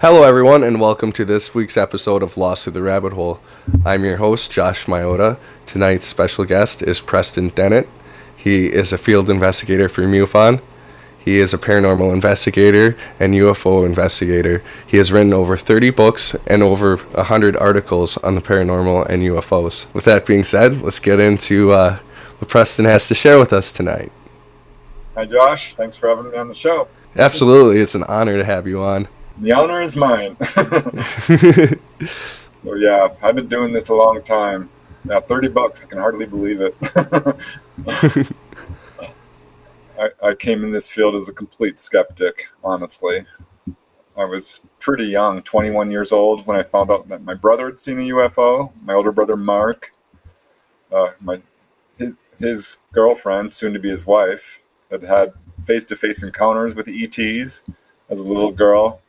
Hello, everyone, and welcome to this week's episode of Lost Through the Rabbit Hole. I'm your host, Josh Myota. Tonight's special guest is Preston Dennett. He is a field investigator for MUFON. He is a paranormal investigator and UFO investigator. He has written over 30 books and over 100 articles on the paranormal and UFOs. With that being said, let's get into what Preston has to share with us tonight. Hi, Josh. Thanks for having me on the show. Absolutely, it's an honor to have you on. The honor is mine. So yeah, I've been doing this a long time. Now, 30 bucks, I can hardly believe it. I came in this field as a complete skeptic, honestly. I was pretty young, 21 years old, when I found out that my brother had seen a UFO. My older brother, Mark, his girlfriend, soon to be his wife, had face-to-face encounters with ETs as a little girl.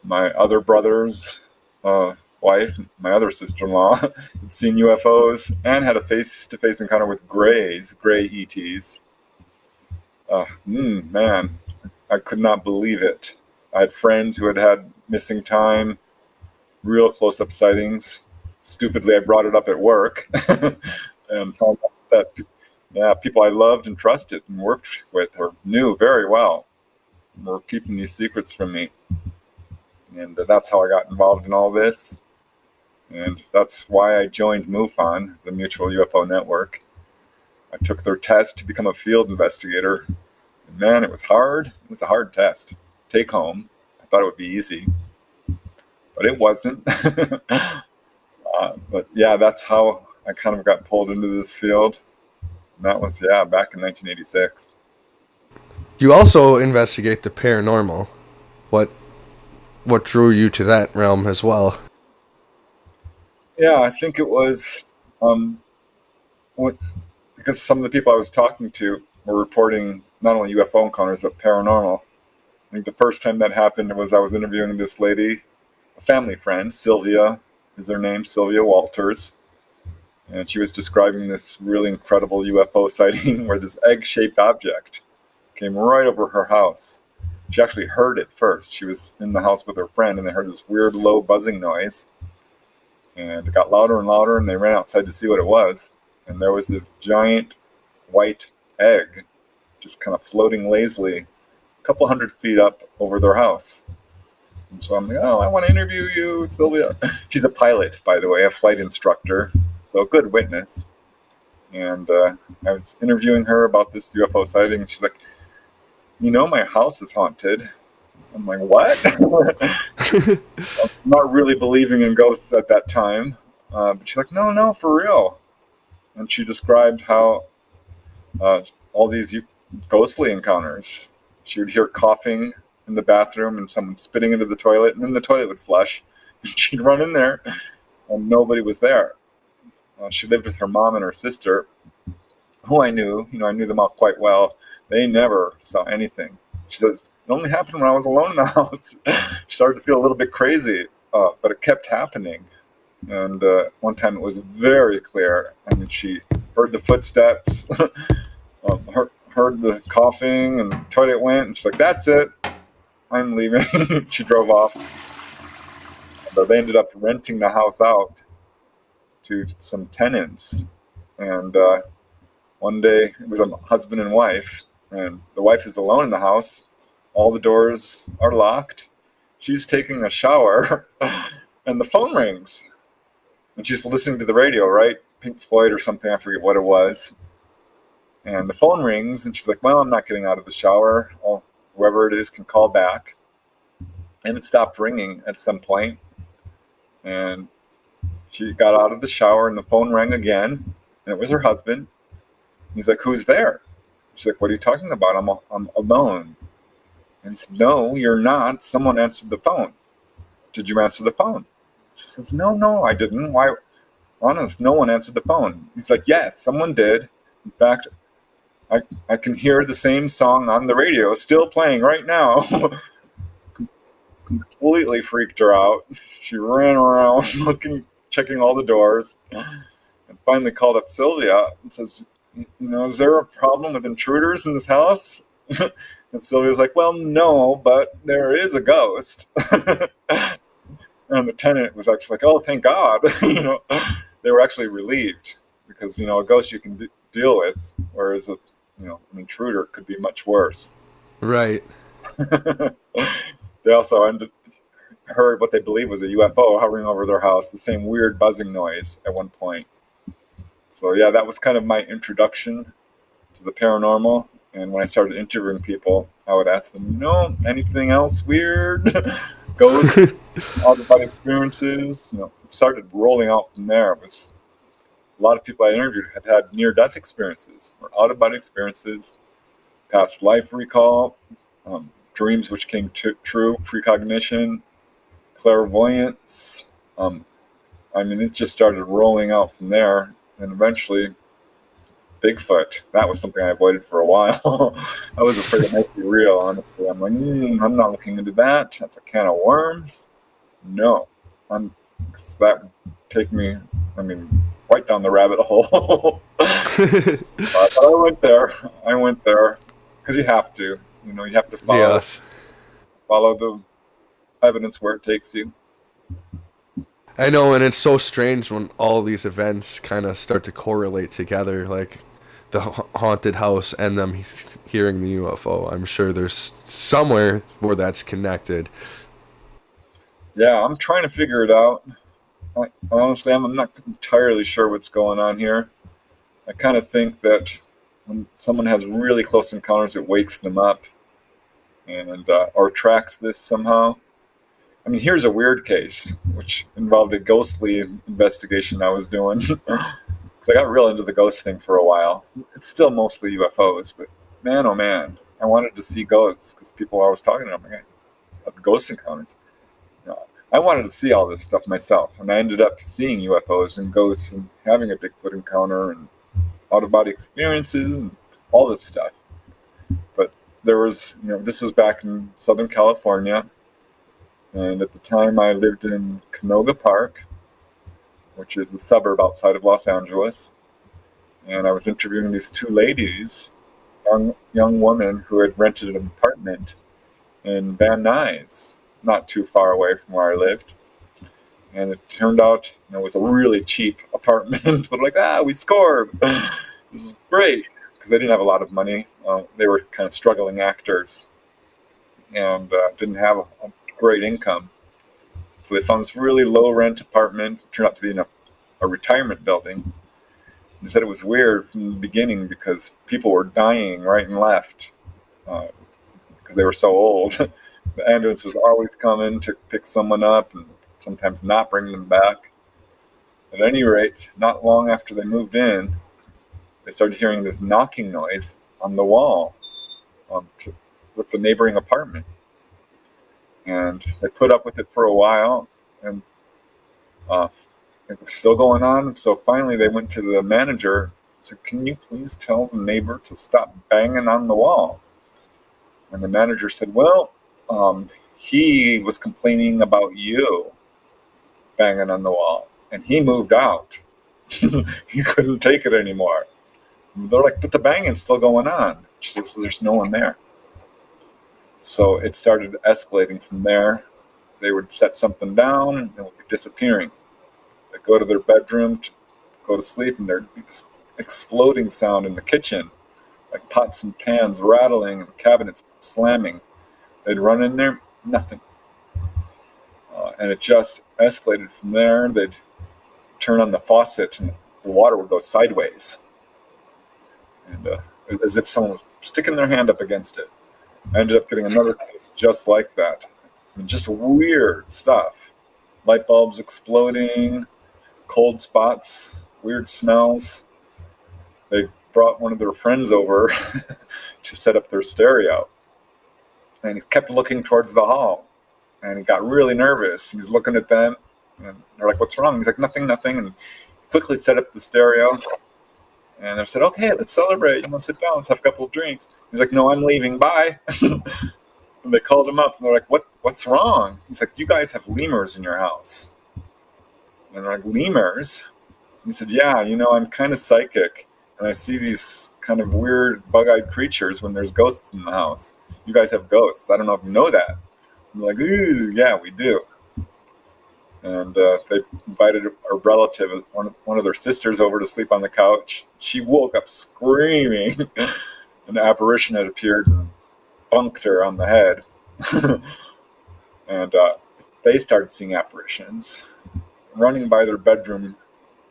My other brother's wife, my other sister-in-law, had seen UFOs and had a face-to-face encounter with gray ETs. Man, I could not believe it. I had friends who had missing time, real close-up sightings. Stupidly, I brought it up at work and found out that people I loved and trusted and worked with or knew very well were keeping these secrets from me. And that's how I got involved in all this. And that's why I joined MUFON, the Mutual UFO Network. I took their test to become a field investigator. And man, it was hard. It was a hard test. Take home. I thought it would be easy. But it wasn't. But yeah, that's how I kind of got pulled into this field. And that was, back in 1986. You also investigate the paranormal. What drew you to that realm as well? Yeah, I think it was because some of the people I was talking to were reporting not only UFO encounters but paranormal. I think the first time that happened was I was interviewing this lady, a family friend, Sylvia is her name, Sylvia Walters, and she was describing this really incredible UFO sighting where this egg-shaped object came right over her house. She actually heard it first. She was in the house with her friend, and they heard this weird low buzzing noise. And it got louder and louder, and they ran outside to see what it was. And there was this giant white egg just kind of floating lazily a couple 100 feet up over their house. And so I'm like, I want to interview you, Sylvia. She's a pilot, by the way, a flight instructor, so a good witness. And I was interviewing her about this UFO sighting, and she's like, my house is haunted. I'm like, what? I'm not really believing in ghosts at that time. But she's like, no, for real. And she described how all these ghostly encounters. She would hear coughing in the bathroom and someone spitting into the toilet, and then the toilet would flush. She'd run in there, and nobody was there. She lived with her mom and her sister, who I knew. I knew them all quite well. They never saw anything. She says, it only happened when I was alone in the house. She started to feel a little bit crazy, but it kept happening. And one time it was very clear. I mean, she heard the footsteps, heard the coughing, and the toilet went, and she's like, that's it. I'm leaving. She drove off. But they ended up renting the house out to some tenants. And one day, it was a husband and wife, and the wife is alone in the house. All the doors are locked. She's taking a shower, and the phone rings. And she's listening to the radio, right? Pink Floyd or something, I forget what it was. And the phone rings, and she's like, well, I'm not getting out of the shower. Well, whoever it is can call back. And it stopped ringing at some point. And she got out of the shower, and the phone rang again. And it was her husband. He's like, who's there? She's like, what are you talking about? I'm alone. And he said, no, you're not. Someone answered the phone. Did you answer the phone? She says, no, I didn't. Why? Honest, no one answered the phone. He's like, yes, someone did. In fact, I can hear the same song on the radio still playing right now. Completely freaked her out. She ran around checking all the doors, and finally called up Sylvia and says, is there a problem with intruders in this house? And Sylvia's like, well, no, but there is a ghost. And the tenant was actually like, oh, thank God. They were actually relieved because, a ghost you can deal with, whereas an intruder could be much worse. Right. They also heard what they believe was a UFO hovering over their house, the same weird buzzing noise at one point. So yeah, that was kind of my introduction to the paranormal. And when I started interviewing people, I would ask them, anything else weird? Ghosts, out-of-body experiences. It started rolling out from there. It was a lot of people I interviewed had near-death experiences or out-of-body experiences, past life recall, dreams which came true, precognition, clairvoyance. It just started rolling out from there, and eventually Bigfoot. That was something I avoided for a while. I was afraid it might be real, honestly. I'm like, I'm not looking into that. That's a can of worms. No. That take me, right down the rabbit hole. But I went there. Because you have to. You have to Yes. follow the evidence where it takes you. I know, and it's so strange when all these events kind of start to correlate together, like the haunted house and them hearing the UFO. I'm sure there's somewhere where that's connected. Yeah, I'm trying to figure it out. Honestly, I'm not entirely sure what's going on here. I kind of think that when someone has really close encounters, it wakes them up and or tracks this somehow. Here's a weird case, which involved a ghostly investigation I was doing. Because I got real into the ghost thing for a while. It's still mostly UFOs, but man, oh man, I wanted to see ghosts because people I was talking to them had ghost encounters. I wanted to see all this stuff myself, and I ended up seeing UFOs and ghosts and having a Bigfoot encounter and out-of-body experiences and all this stuff. But there was, this was back in Southern California, and at the time I lived in Canoga Park, which is a suburb outside of Los Angeles, and I was interviewing these two ladies, young women who had rented an apartment in Van Nuys, not too far away from where I lived. And it turned out it was a really cheap apartment. But we scored. This is great. Because they didn't have a lot of money. They were kind of struggling actors and didn't have a great income. So they found this really low rent apartment. It turned out to be in a retirement building. They said it was weird from the beginning because people were dying right and left because they were so old. The ambulance was always coming to pick someone up and sometimes not bring them back. At any rate, not long after they moved in, they started hearing this knocking noise on the wall with the neighboring apartment. And they put up with it for a while, and it was still going on. So finally they went to the manager and said, can you please tell the neighbor to stop banging on the wall? And the manager said, well, he was complaining about you banging on the wall, and he moved out. He couldn't take it anymore. They're like, but the banging's still going on. She says, there's no one there. So it started escalating from there. They would set something down and it would be disappearing. They'd go to their bedroom to go to sleep, and there'd be this exploding sound in the kitchen, like pots and pans rattling and cabinets slamming. They'd run in there, nothing. And it just escalated from there. They'd turn on the faucet and the water would go sideways. And as if someone was sticking their hand up against it. I ended up getting another case just like that. Just weird stuff. Light bulbs exploding, cold spots, weird smells. They brought one of their friends over to set up their stereo. And he kept looking towards the hall. And he got really nervous. He was looking at them. And they're like, what's wrong? He's like, nothing. And he quickly set up the stereo. And they said, okay, let's celebrate. Sit down. Let's have a couple of drinks. He's like, no, I'm leaving. Bye. And they called him up. And they're like, what's wrong? He's like, you guys have lemurs in your house. And they're like, lemurs? And he said, yeah, I'm kind of psychic. And I see these kind of weird bug-eyed creatures when there's ghosts in the house. You guys have ghosts. I don't know if you know that. I'm like, ooh, yeah, we do. And they invited a relative, one of their sisters, over to sleep on the couch. She woke up screaming. An apparition had appeared and bunked her on the head. And they started seeing apparitions running by their bedroom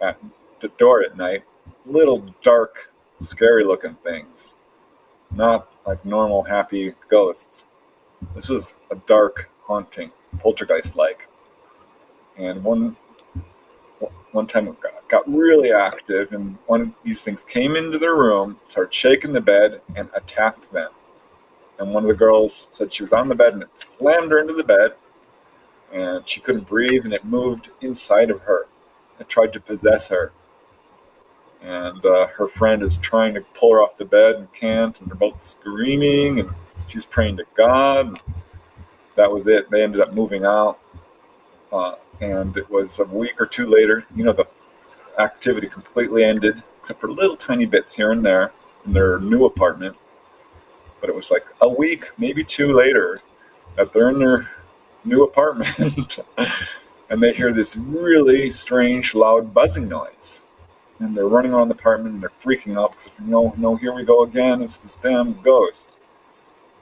at the door at night. Little dark, scary looking things. Not like normal, happy ghosts. This was a dark, haunting, poltergeist-like. And one time it got really active, and one of these things came into their room, started shaking the bed, and attacked them. And one of the girls said she was on the bed, and it slammed her into the bed, and she couldn't breathe, and it moved inside of her. It tried to possess her. And her friend is trying to pull her off the bed and can't, and they're both screaming, and she's praying to God. That was it. They ended up moving out. And it was a week or two later, the activity completely ended, except for little tiny bits here and there in their new apartment. But it was like a week, maybe two later, that they're in their new apartment and they hear this really strange, loud buzzing noise. And they're running around the apartment and they're freaking out because, no, here we go again. It's this damn ghost.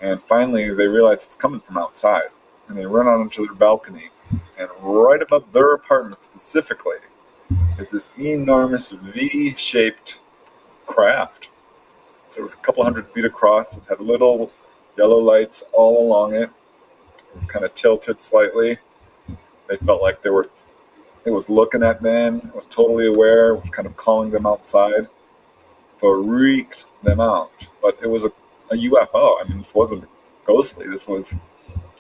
And finally, they realize it's coming from outside. And they run out onto their balcony. And right above their apartment specifically is this enormous V-shaped craft. So it was a couple 100 feet across. It had little yellow lights all along it. It was kind of tilted slightly. They felt like it was looking at them. It was totally aware. It was kind of calling them outside. Freaked them out. But it was a UFO. I mean, this wasn't ghostly. This was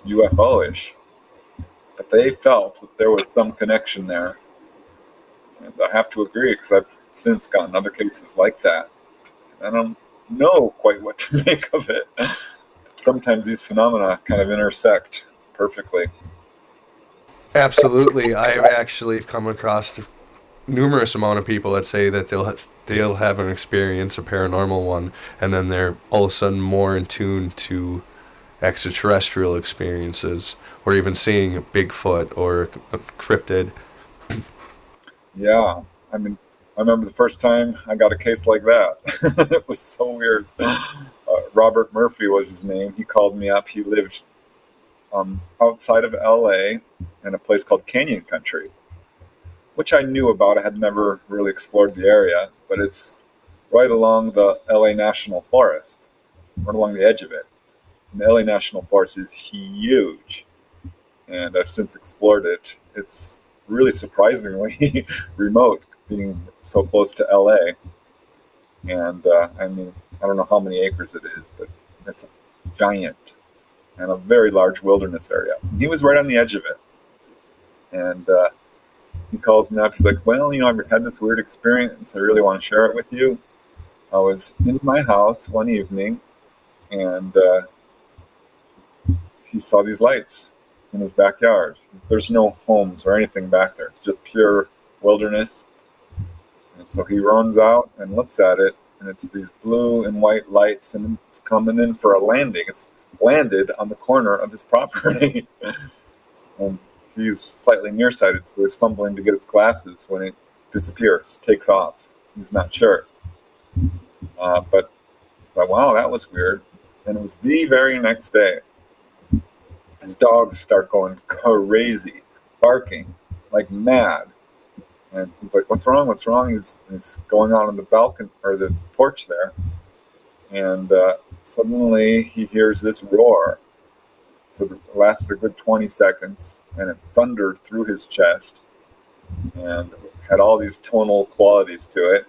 UFO-ish. But they felt that there was some connection there. And I have to agree, because I've since gotten other cases like that. I don't know quite what to make of it. Sometimes these phenomena kind of intersect perfectly. Absolutely. I've actually come across numerous amount of people that say that they'll have an experience, a paranormal one, and then they're all of a sudden more in tune to extraterrestrial experiences, or even seeing a Bigfoot or a cryptid. Yeah, I mean, I remember the first time I got a case like that. It was so weird. Robert Murphy was his name. He called me up. He lived outside of LA in a place called Canyon Country, which I knew about. I had never really explored the area, but it's right along the LA National Forest, right along the edge of it. And the LA National Forest is huge, and I've since explored it. It's really surprisingly remote, being so close to LA. And I mean, I don't know how many acres it is, but it's giant and a very large wilderness area. And he was right on the edge of it. And he calls me up. He's like, well, I've had this weird experience. I really want to share it with you. I was in my house one evening, and he saw these lights in his backyard. There's no homes or anything back there. It's just pure wilderness. And so he runs out and looks at it, and it's these blue and white lights, and it's coming in for a landing. It's landed on the corner of his property. And he's slightly nearsighted, so he's fumbling to get his glasses when it disappears, takes off. He's not sure. But wow, that was weird. And it was the very next day. His dogs start going crazy, barking like mad. And he's like, what's wrong? What's wrong? He's going out on the balcony or the porch there. And suddenly he hears this roar. So it lasted a good 20 seconds, and it thundered through his chest and had all these tonal qualities to it.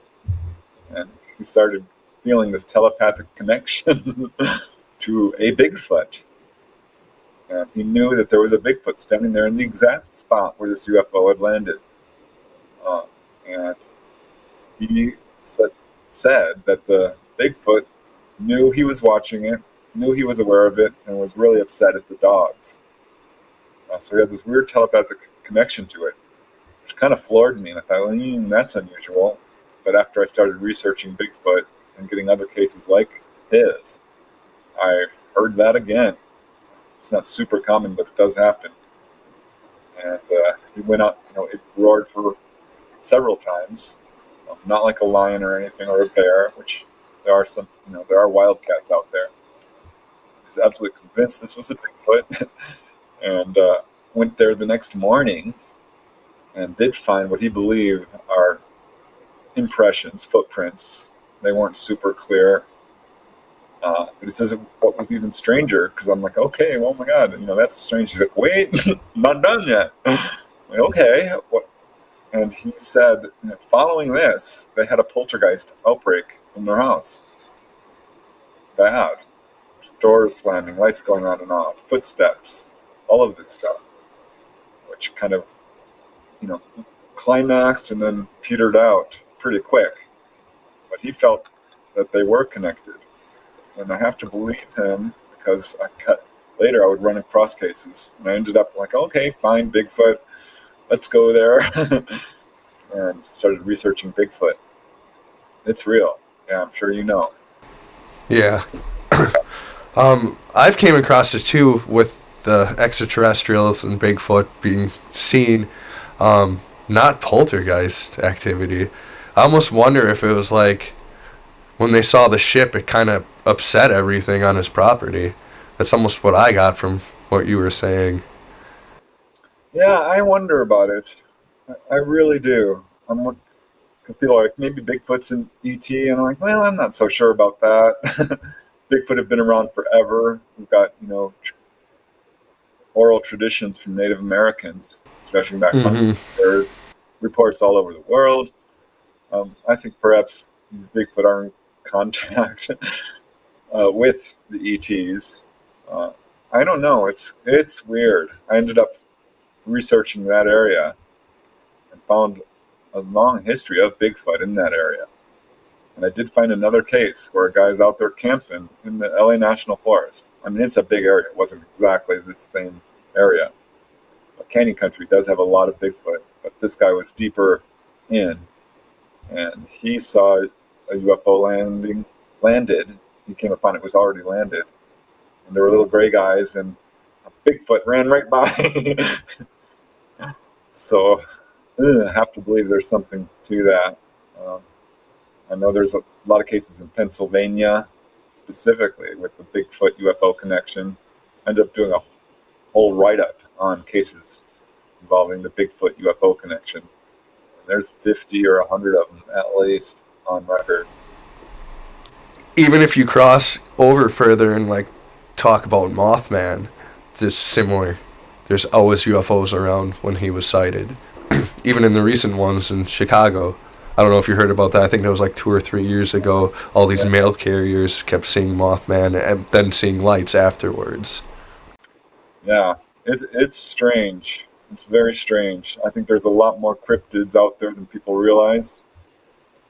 And he started feeling this telepathic connection to a Bigfoot. And he knew that there was a Bigfoot standing there in the exact spot where this UFO had landed. And he said that the Bigfoot knew he was watching it, knew he was aware of it, and was really upset at the dogs. So he had this weird telepathic connection to it, which kind of floored me. And I thought, well, that's unusual. But after I started researching Bigfoot and getting other cases like his. I heard that again. It's not super common, but it does happen. And he went out, it roared for several times. Not like a lion or anything, or a bear, which there are some, there are wildcats out there. He's absolutely convinced this was a Bigfoot, and went there the next morning and did find what he believed are impressions, footprints. They weren't super clear. But he says what was even stranger, because I'm like, okay, well, oh my God, that's strange. He's like, wait, I'm not done yet. I'm like, okay, what? And he said, following this, they had a poltergeist outbreak in their house. Bad. Doors slamming, lights going on and off, footsteps, all of this stuff, which kind of, climaxed and then petered out pretty quick. But he felt that they were connected. And I have to believe him, because later I would run across cases. And I ended up like, okay, fine, Bigfoot, let's go there. And started researching Bigfoot. It's real. Yeah, I'm sure you know. Yeah. I've came across it too, with the extraterrestrials and Bigfoot being seen. Not poltergeist activity. I almost wonder if it was like when they saw the ship, it kind of upset everything on his property. That's almost what I got from what you were saying. Yeah, I wonder about it. I really do. Because people are like, maybe Bigfoot's an ET, and I'm like, well, I'm not so sure about that. Bigfoot have been around forever. We've got, oral traditions from Native Americans, stretching back hundreds of years, reports all over the world. I think perhaps these Bigfoot are in contact with the ETs. I don't know. It's weird. I ended up researching that area and found a long history of Bigfoot in that area. And I did find another case where a guy's out there camping in the LA National Forest. I mean, it's a big area. It wasn't exactly the same area. But Canyon Country does have a lot of Bigfoot. But this guy was deeper in. And he saw a UFO landed. He came upon it was already landed. And there were little gray guys, and a Bigfoot ran right by. So I have to believe there's something to that. I know there's a lot of cases in Pennsylvania, specifically with the Bigfoot UFO connection. I ended up doing a whole write-up on cases involving the Bigfoot UFO connection. And there's 50 or 100 of them at least on record. Even if you cross over further and like talk about Mothman, there's similar. There's always UFOs around when he was sighted. Even in the recent ones in Chicago. I don't know if you heard about that. I think that was like 2 or 3 years ago. All these mail carriers kept seeing Mothman and then seeing lights afterwards. Yeah, it's strange. It's very strange. I think there's a lot more cryptids out there than people realize.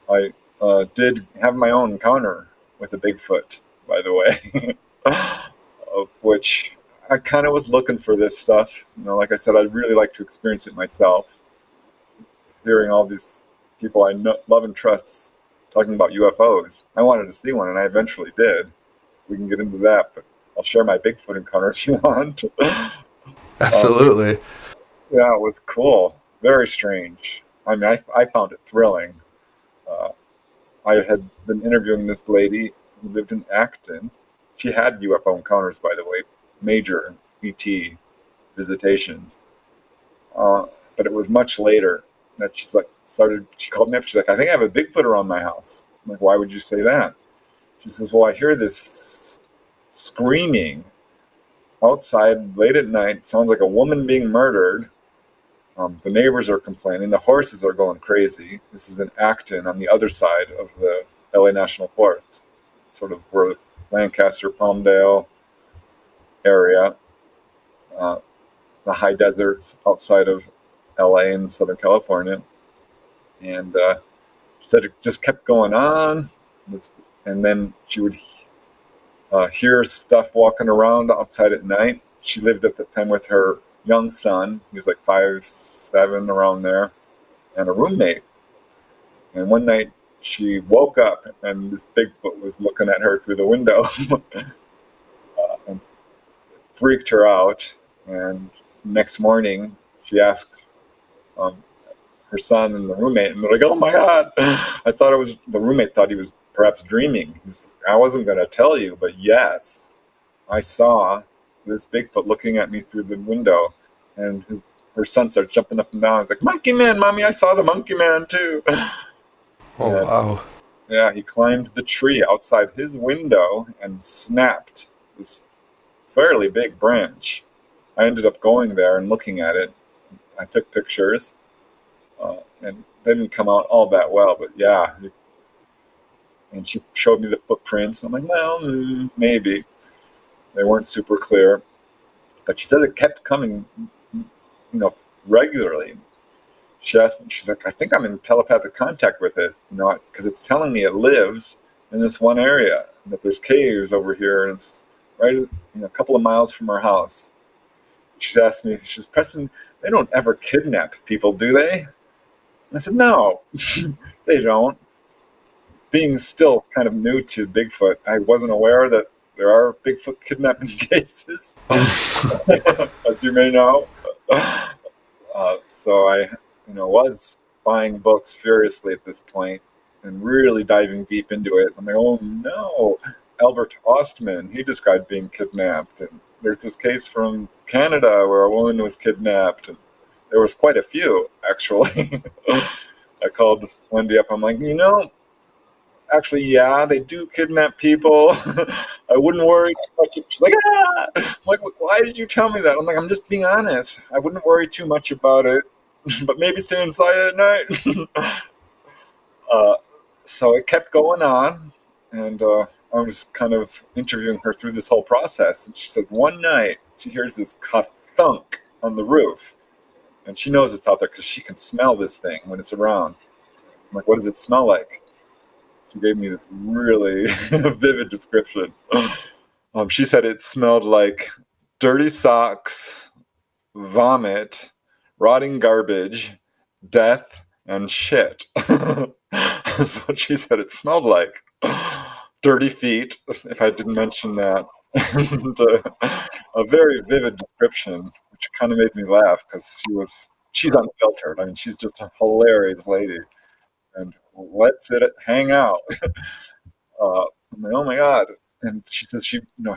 I did have my own encounter with a Bigfoot, by the way, of which I kind of was looking for this stuff. Like I said, I'd really like to experience it myself. Hearing all these people I love and trust talking about UFOs, I wanted to see one, and I eventually did. We can get into that, but I'll share my Bigfoot encounter if you want. Absolutely. Yeah, it was cool. Very strange. I mean, I found it thrilling. I had been interviewing this lady who lived in Acton. She had UFO encounters, by the way, major ET visitations. But it was much later that she called me up. She's like, I think I have a Bigfoot around my house. I'm like, why would you say that? She says, well, I hear this screaming outside late at night. It sounds like a woman being murdered. The neighbors are complaining. The horses are going crazy. This is in Acton on the other side of the LA National Forest, sort of where Lancaster, Palmdale area, the high deserts outside of LA in Southern California. And she said it just kept going on. And then she would hear stuff walking around outside at night. She lived at the time with her young son. He was like 5, 7, around there, and a roommate. And one night, she was she woke up and this Bigfoot was looking at her through the window. And freaked her out. And next morning, she asked her son and the roommate, and they're like, "Oh my God!" I thought it was the roommate thought he was perhaps dreaming. I wasn't going to tell you, but yes, I saw this Bigfoot looking at me through the window, and her son started jumping up and down. He's like, "Monkey Man, mommy! I saw the Monkey Man too." Oh, And wow. yeah, he climbed the tree outside his window and snapped this fairly big branch. I ended up going there and looking at it. I took pictures, and they didn't come out all that well, but yeah. And she showed me the footprints. I'm like, well, maybe. They weren't super clear. But she says it kept coming, regularly. She asked me, she's like, I think I'm in telepathic contact with it, because it's telling me it lives in this one area, and that there's caves over here, and it's right, a couple of miles from our house. She's asked me, she says, Preston, they don't ever kidnap people, do they? And I said, no, they don't. Being still kind of new to Bigfoot, I wasn't aware that there are Bigfoot kidnapping cases, as you may know. So I, was buying books furiously at this point and really diving deep into it. I'm like, oh no, Albert Ostman, he described being kidnapped. And there's this case from Canada where a woman was kidnapped. And there was quite a few, actually. I called Wendy up. I'm like, actually, yeah, they do kidnap people. I wouldn't worry too much. She's like, ah! I'm like, why did you tell me that? I'm like, I'm just being honest. I wouldn't worry too much about it, but maybe stay inside at night. So it kept going on, and I was kind of interviewing her through this whole process. And she said one night she hears this thunk on the roof, and she knows it's out there because she can smell this thing when it's around. I'm like, what does it smell like? She gave me this really vivid description. She said it smelled like dirty socks, vomit, rotting garbage, death, and shit. That's what she said it smelled like. Dirty feet, if I didn't mention that. And, a very vivid description, which kind of made me laugh because she's unfiltered. I mean, she's just a hilarious lady. And lets it hang out. I'm like, oh my God. And she says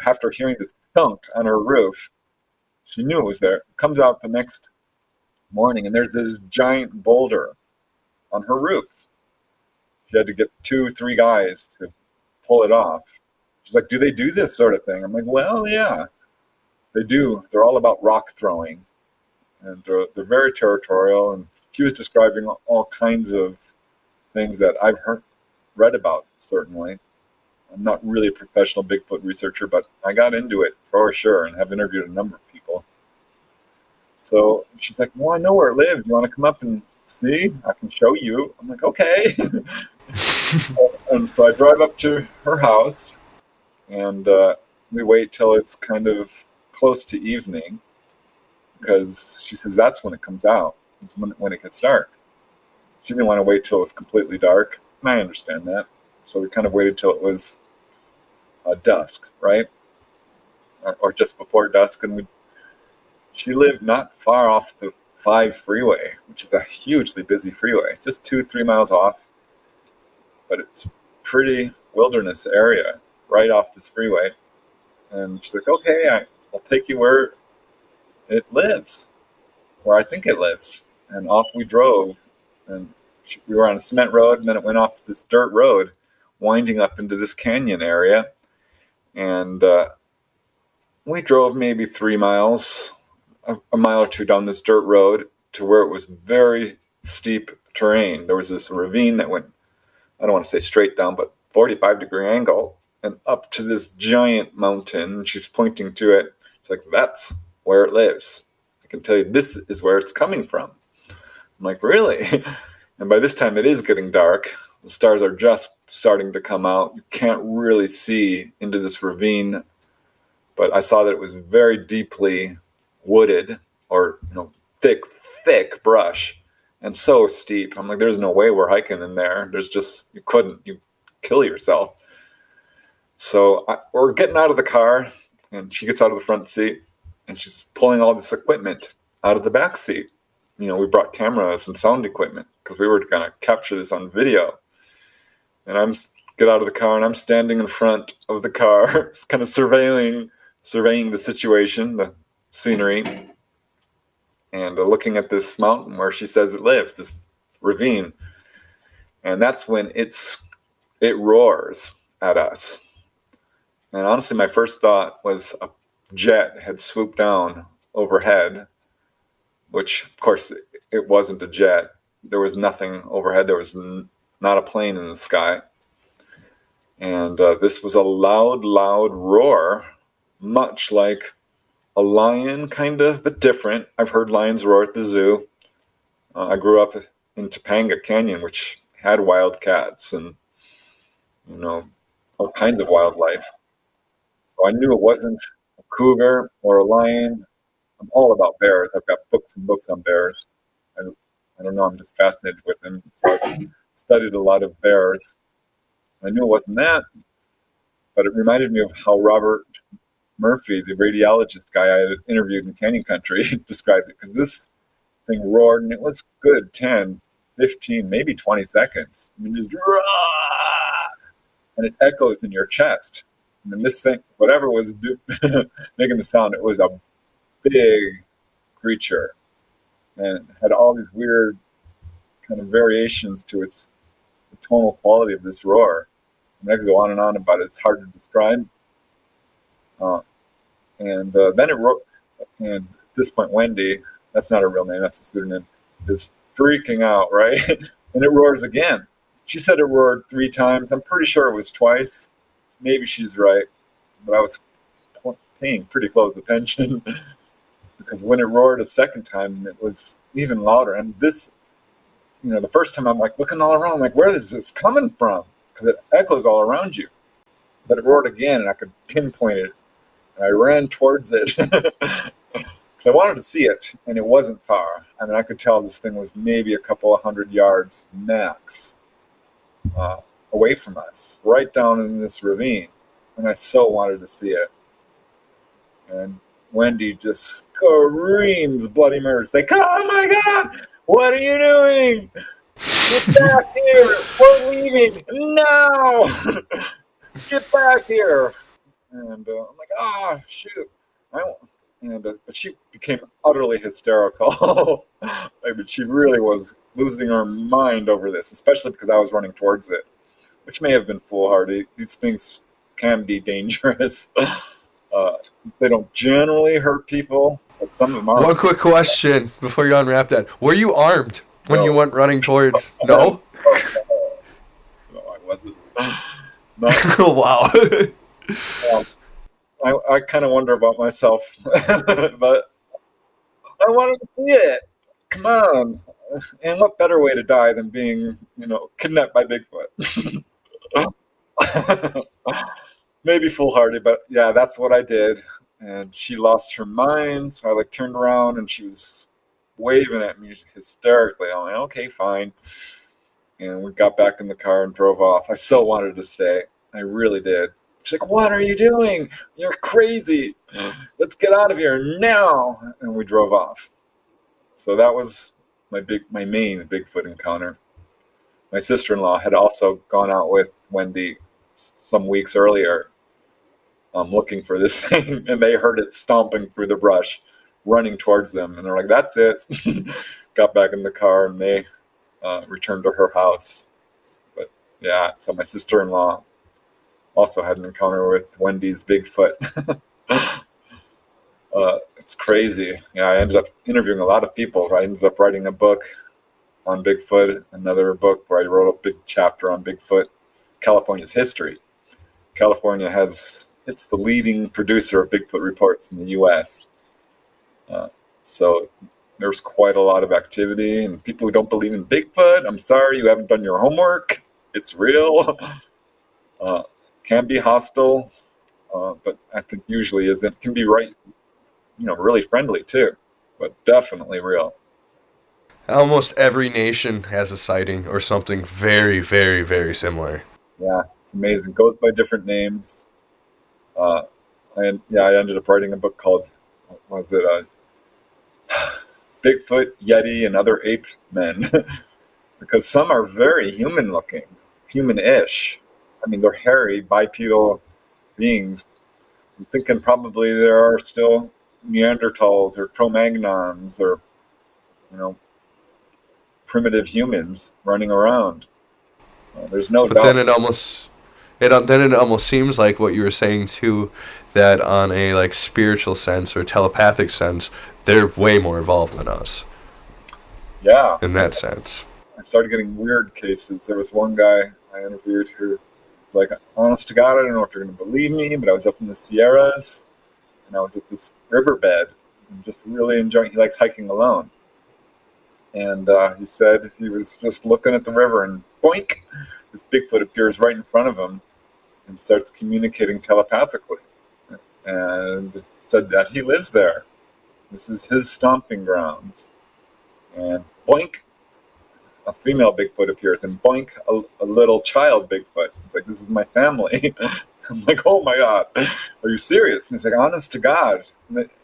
after hearing this thunk on her roof, she knew it was there. Comes out the next morning, and there's this giant boulder on her roof. She had to get 2-3 guys to pull it off. She's like, do they do this sort of thing? I'm like, well, yeah, they do. They're all about rock throwing. And they're very territorial. And she was describing all kinds of things that I've read about, certainly. I'm not really a professional Bigfoot researcher, but I got into it for sure and have interviewed a number of people. So she's like, well, I know where it lives. You want to come up and see? I can show you. I'm like, okay. And so I drive up to her house, and we wait till it's kind of close to evening, because she says that's when it comes out, is when it gets dark. She didn't want to wait till it was completely dark, and I understand that. So we kind of waited till it was dusk, right? Or just before dusk, and she lived not far off the 5 freeway, which is a hugely busy freeway, just 2-3 miles off. But it's a pretty wilderness area right off this freeway. And she's like, okay, I'll take you where it lives, where I think it lives. And off we drove, and we were on a cement road, and then it went off this dirt road, winding up into this canyon area. And we drove maybe 3 miles, a mile or two down this dirt road to where it was very steep terrain. There was this ravine that went, I don't want to say straight down, but 45-degree angle, and up to this giant mountain. And she's pointing to it. She's like, that's where it lives. I can tell you this is where it's coming from. I'm like, really? And by this time it is getting dark. The stars are just starting to come out. You can't really see into this ravine, but I saw that it was very deeply wooded, or thick brush, and so steep. I'm like, there's no way we're hiking in there. You couldn't. You kill yourself. So we're getting out of the car, and she gets out of the front seat, and she's pulling all this equipment out of the back seat. We brought cameras and sound equipment because we were going to capture this on video. And I'm get out of the car, and I'm standing in front of the car, kind of surveying the situation, the scenery, and looking at this mountain where she says it lives, this ravine. And that's when it roars at us. And honestly, my first thought was a jet had swooped down overhead, which, of course, it wasn't a jet. There was nothing overhead. There was not a plane in the sky. And this was a loud, loud roar, much like a lion, kind of, but different. I've heard lions roar at the zoo. I grew up in Topanga Canyon, which had wildcats and, all kinds of wildlife. So I knew it wasn't a cougar or a lion. I'm all about bears. I've got books and books on bears. I don't know, I'm just fascinated with them. So I've studied a lot of bears. I knew it wasn't that, but it reminded me of how Robert Murphy, the radiologist guy I had interviewed in Canyon Country, described it, because this thing roared, and it was good 10, 15, maybe 20 seconds. I mean, just and it echoes in your chest. And then this thing, whatever was making the sound, it was a big creature, and it had all these weird kind of variations to the tonal quality of this roar. I mean, I could go on about it. It's hard to describe. And then it wrote, and at this point, Wendy, that's not her real name, that's a pseudonym, is freaking out, right? And it roars again. She said it roared 3 times. I'm pretty sure it was twice. Maybe she's right, but I was paying pretty close attention because when it roared a second time, it was even louder. And this, the first time I'm like looking all around, like, where is this coming from? Because it echoes all around you. But it roared again, and I could pinpoint it. And I ran towards it because I wanted to see it, and it wasn't far. I mean, I could tell this thing was maybe a couple of 100 yards max away from us, right down in this ravine. And I so wanted to see it. And Wendy just screams bloody murder. Like, oh my God, what are you doing? Get back here. We're leaving now. Get back here. And I'm like, oh, shoot. But she became utterly hysterical. But she really was losing her mind over this, especially because I was running towards it, which may have been foolhardy. These things can be dangerous. They don't generally hurt people, but some of them are. One quick question before you unwrap that. Were you armed when you went running towards? No? No, I wasn't. Wow. I kind of wonder about myself, but I wanted to see it. Come on. And what better way to die than being, kidnapped by Bigfoot? Maybe foolhardy, but yeah, that's what I did. And she lost her mind, so I turned around, and she was waving at me hysterically. I'm like, okay, fine. And we got back in the car and drove off. I so wanted to stay. I really did. She's like, what are you doing? You're crazy. Let's get out of here now. And we drove off. So that was my main Bigfoot encounter. My sister-in-law had also gone out with Wendy some weeks earlier looking for this thing, and they heard it stomping through the brush, running towards them. And they're like, that's it. Got back in the car, and they returned to her house. But yeah, so my sister-in-law also had an encounter with Wendy's Bigfoot. It's crazy. Yeah, I ended up interviewing a lot of people. I ended up writing a book on Bigfoot, another book where I wrote a big chapter on Bigfoot, California's history. California it's the leading producer of Bigfoot reports in the U.S. So there's quite a lot of activity, and people who don't believe in Bigfoot, I'm sorry, you haven't done your homework. It's real. Can be hostile, but I think usually isn't. Can be really friendly too, but definitely real. Almost every nation has a sighting or something very, very, very similar. Yeah, it's amazing. Goes by different names. Uh, and yeah, I ended up writing a book called, what was it, Bigfoot, Yeti, and Other Ape Men, because some are very human looking, human-ish. I mean, they're hairy, bipedal beings. I'm thinking probably there are still Neanderthals or Cro-Magnons or, you know, primitive humans running around. There's no But then doubt. it almost seems like what you were saying too, that on a like spiritual sense or telepathic sense, they're way more evolved than us Yeah, in that sense. I started getting weird cases. There was one guy I interviewed who was like, honest to God, I don't know if you're going to believe me, but I was up in the Sierras and I was at this riverbed and just really enjoying. He likes hiking alone, and he said he was just looking at the river and boink, this Bigfoot appears right in front of him and starts communicating telepathically, and said that he lives there. This is his stomping grounds, and boink, a female Bigfoot appears, and boink, a little child Bigfoot. He's like, "This is my family." I'm like, "Oh my God, are you serious?" And he's like, "Honest to God."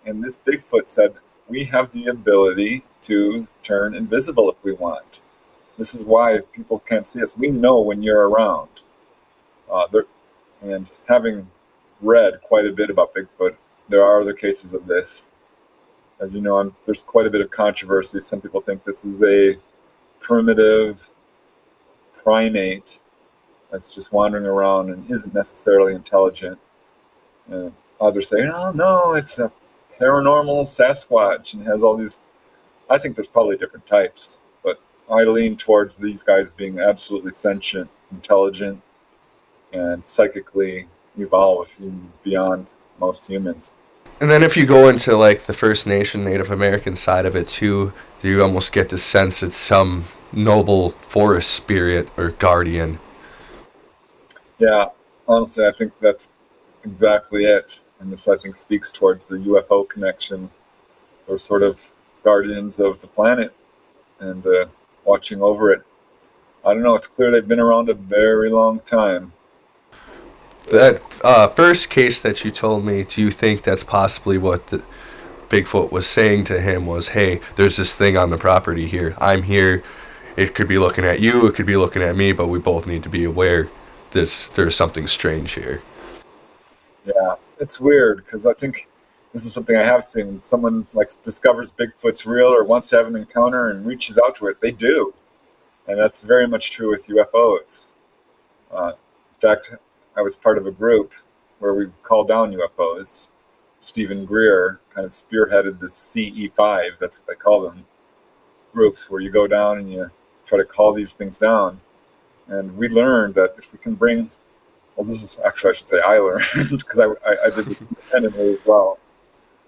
And this Bigfoot said, "We have the ability to turn invisible if we want. This is why people can't see us. We know when you're around." And having read quite a bit about Bigfoot, there are other cases of this. As you know, there's quite a bit of controversy. Some people think this is a primitive primate that's just wandering around and isn't necessarily intelligent. And others say, "Oh no, it's a paranormal Sasquatch and has all these." I think there's probably different types, but I lean towards these guys being absolutely sentient, intelligent, and psychically evolved even beyond most humans. And then if you go into like the First Nation Native American side of it too, you almost get the sense it's some noble forest spirit or guardian. Yeah, honestly, I think that's exactly it. And this, I think, speaks towards the UFO connection. They're sort of guardians of the planet and watching over it. I don't know. It's clear they've been around a very long time. That first case that you told me, do you think that's possibly what the Bigfoot was saying to him was, hey, there's this thing on the property here. I'm here. It could be looking at you. It could be looking at me, but we both need to be aware there's something strange here. Yeah, it's weird because I think this is something I have seen. Someone like discovers Bigfoot's real or wants to have an encounter and reaches out to it. They do, and that's very much true with UFOs. In fact, I was part of a group where we called down UFOs. Stephen Greer kind of spearheaded the CE5. That's what they call them, groups where you go down and you try to call these things down. And we learned that if we can bring, well, this is actually, I should say I learned because I did this independently as well.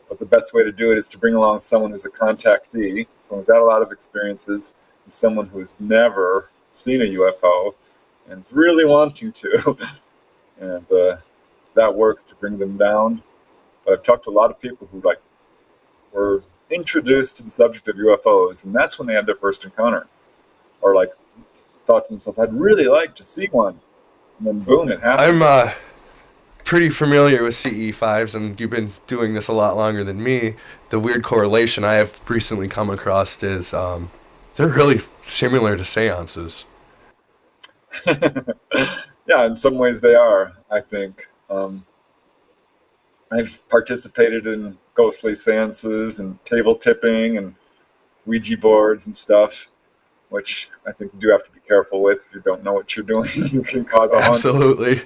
But the best way to do it is to bring along someone who's a contactee, someone who's had a lot of experiences, and someone who's never seen a UFO and is really wanting to. And that works to bring them down. But I've talked to a lot of people who like were introduced to the subject of UFOs, and that's when they had their first encounter, or like thought to themselves, "I'd really like to see one," and then boom, it happened. I'm pretty familiar with CE5s, and you've been doing this a lot longer than me. The weird correlation I have recently come across is they're really similar to seances. Yeah, in some ways they are. I think I've participated in ghostly seances and table tipping and Ouija boards and stuff, which I think you do have to be careful with. If you don't know what you're doing, you can cause a haunt. Absolutely.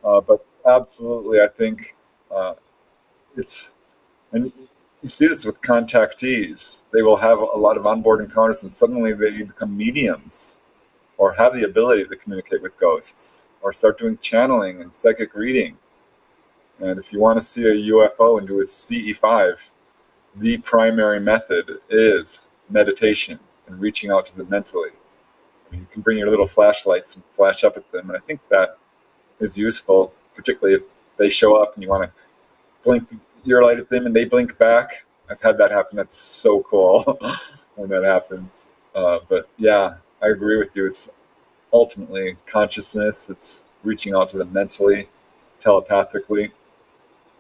But absolutely, I think it's, and you see this with contactees. They will have a lot of onboard encounters, and suddenly they become mediums, or have the ability to communicate with ghosts, or start doing channeling and psychic reading. And if you want to see a UFO and do a CE5, the primary method is meditation and reaching out to them mentally. I mean, you can bring your little flashlights and flash up at them, and I think that is useful, particularly if they show up and you want to blink your light at them and they blink back. I've had that happen. That's so cool when that happens. But yeah, I agree with you. It's ultimately consciousness. It's reaching out to them mentally, telepathically,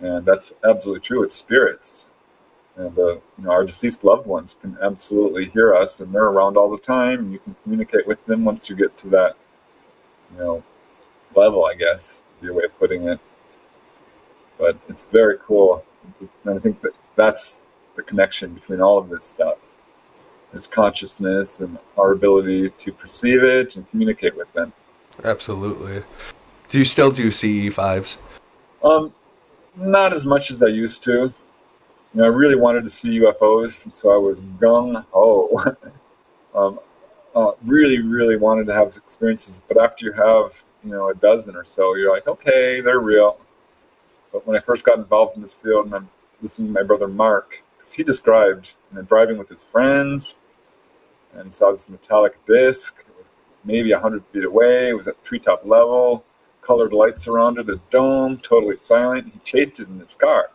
and that's absolutely true. It's spirits, and our deceased loved ones can absolutely hear us, and they're around all the time. And you can communicate with them once you get to that, you know, level. I guess would be a way of putting it. But it's very cool, and I think that's the connection between all of this stuff. There's consciousness and our ability to perceive it and communicate with them. Absolutely. Do you still do CE5s? Um, Not as much as I used to. I really wanted to see UFOs, and so I was gung ho. um, really, really wanted to have experiences. But after you have, a dozen or so, you're like, okay, they're real. But when I first got involved in this field, and I'm listening to my brother Mark, because he described, driving with his friends, and he saw this metallic disc. It was maybe 100 feet away. It was at treetop level, colored lights around it, a dome, totally silent. He chased it in his car.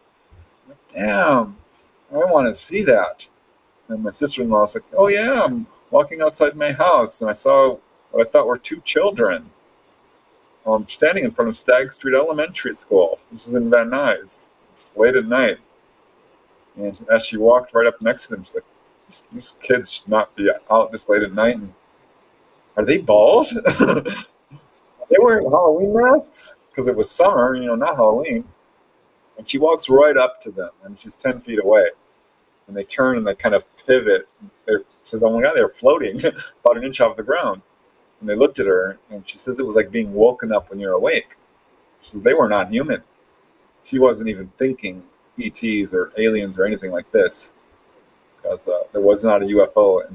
I'm like, damn, I want to see that. And my sister-in-law was like, oh yeah, I'm walking outside my house, and I saw what I thought were two children standing in front of Stagg Street Elementary School. This was in Van Nuys. It's late at night. And as she walked right up next to them, she's like, these kids should not be out this late at night. And are they bald? They wearing Halloween masks? Because it was summer, not Halloween. And she walks right up to them, and she's 10 feet away. And they turn and they kind of pivot. She says, oh my God, they're floating about an inch off the ground. And they looked at her, and she says it was like being woken up when you're awake. She says they were not human. She wasn't even thinking ETs or aliens or anything like this, because there was not a UFO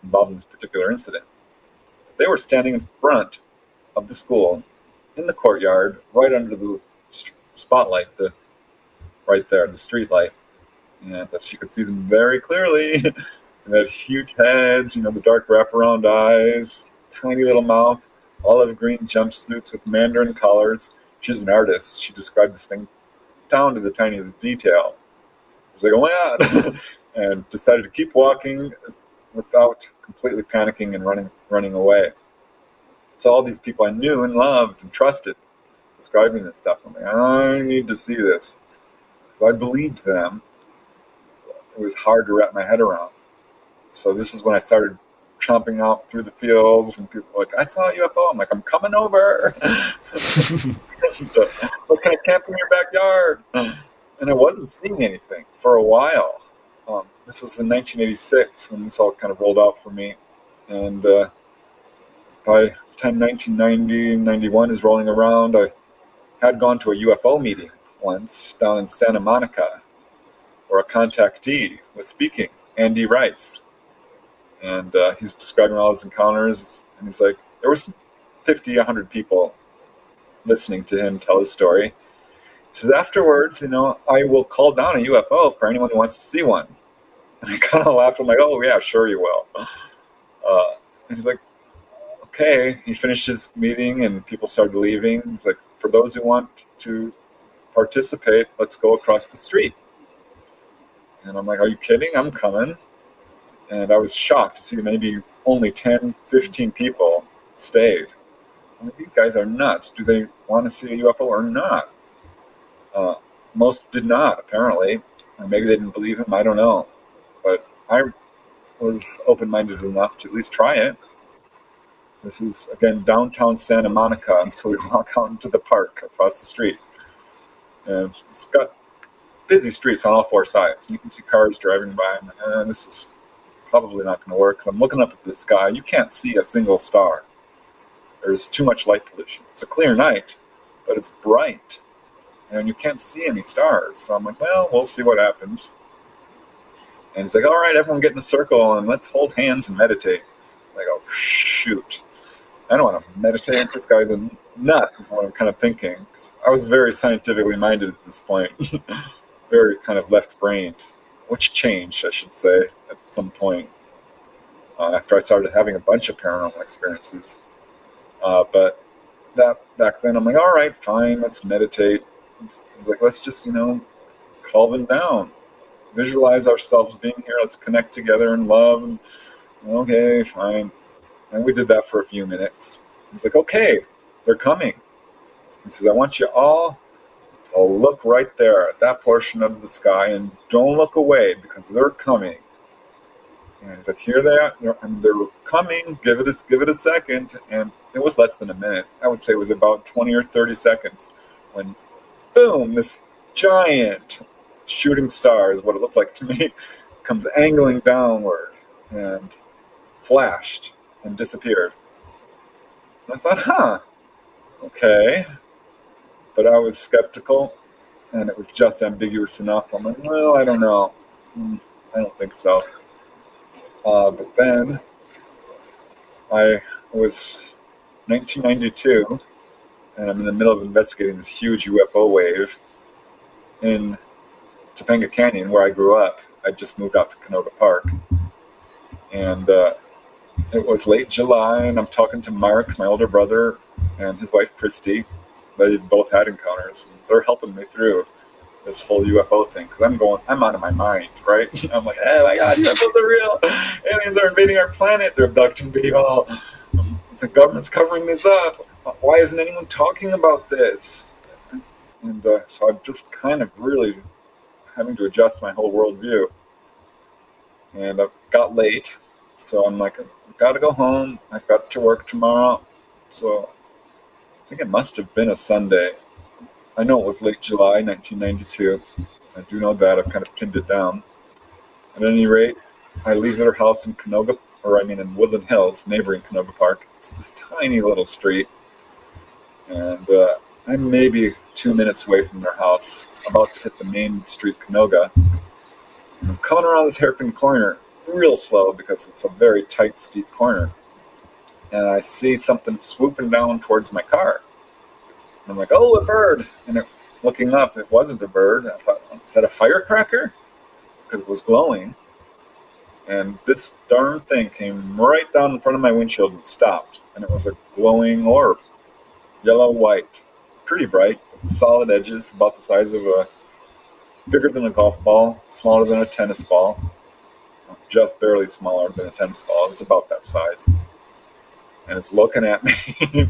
involved in this particular incident. They were standing in front of the school, in the courtyard, right under the spotlight, right there, the street light, and she could see them very clearly. And they had huge heads, the dark wraparound eyes, tiny little mouth, olive green jumpsuits with mandarin collars. She's an artist. She described this thing down to the tiniest detail. I was like, oh my God, and decided to keep walking without completely panicking and running away. So all these people I knew and loved and trusted describing this stuff. I'm like, I need to see this. So I believed them. It was hard to wrap my head around. So this is when I started chomping out through the fields, and people were like, I saw a UFO. I'm like, I'm coming over. What can I camp in your backyard? And I wasn't seeing anything for a while. This was in 1986 when this all kind of rolled out for me. And by the time 1990, 91 is rolling around, I had gone to a UFO meeting once down in Santa Monica, where a contactee was speaking, Andy Rice. And he's describing all his encounters, and he's like, there was 50, 100 people listening to him tell his story. He says, afterwards, I will call down a UFO for anyone who wants to see one. And I kind of laughed. I'm like, oh, yeah, sure you will. And he's like, okay. He finished his meeting, and people started leaving. He's like, for those who want to participate, let's go across the street. And I'm like, are you kidding? I'm coming. And I was shocked to see maybe only 10, 15 people stayed. I mean, these guys are nuts. Do they want to see a UFO or not? Most did not, apparently. Or maybe they didn't believe him. I don't know. But I was open-minded enough to at least try it. This is, again, downtown Santa Monica. And so we walk out into the park across the street. And it's got busy streets on all four sides. And you can see cars driving by. And this is probably not going to work. I'm looking up at the sky. You can't see a single star. There's too much light pollution. It's a clear night, but it's bright. And you can't see any stars. So I'm like, well, we'll see what happens. And he's like, all right, everyone get in a circle and let's hold hands and meditate. I go, shoot. I don't want to meditate. This guy's a nut, is what I'm kind of thinking. 'Cause I was very scientifically minded at this point. Very kind of left-brained. Which changed, I should say, at some point. After I started having a bunch of paranormal experiences. But that back then, I'm like, all right, fine, let's meditate. He's like, let's just, calm them down. visualize ourselves being here. Let's connect together in love. And, okay, fine. And we did that for a few minutes. He's like, okay, they're coming. He says, I want you all to look right there at that portion of the sky and don't look away because they're coming. And he's like, here they are, and they're coming. Give it a second. And it was less than a minute. I would say it was about 20 or 30 seconds when, boom, this giant shooting star is what it looked like to me, comes angling downward and flashed and disappeared. And I thought, okay. But I was skeptical, and it was just ambiguous enough. I'm like, well, I don't know. I don't think so. But then I was 1992, and I'm in the middle of investigating this huge UFO wave in Topanga Canyon, where I grew up. I just moved out to Canoga Park. And it was late July, and I'm talking to Mark, my older brother, and his wife, Christy. They both had encounters. And they're helping me through this whole UFO thing because I'm out of my mind, right? I'm like, oh my God, UFOs are real. Aliens are invading our planet. They're abducting people. The government's covering this up. Why isn't anyone talking about this? And so I'm just kind of really having to adjust my whole worldview. And I got late, so I'm like, I've got to go home. I've got to work tomorrow. So I think it must have been a Sunday. I know it was late July 1992. I do know that. I've kind of pinned it down. At any rate, I leave their house in in Woodland Hills, neighboring Canoga Park. It's this tiny little street. And I'm maybe 2 minutes away from their house, about to hit the main street, Canoga. And I'm coming around this hairpin corner real slow because it's a very tight, steep corner. And I see something swooping down towards my car. And I'm like, oh, a bird. And looking up, it wasn't a bird. I thought, is that a firecracker? Because it was glowing. And this darn thing came right down in front of my windshield and stopped. And it was a glowing orb, yellow-white, pretty bright, solid edges, about the size of bigger than a golf ball, smaller than a tennis ball, just barely smaller than a tennis ball. It was about that size. And it's looking at me.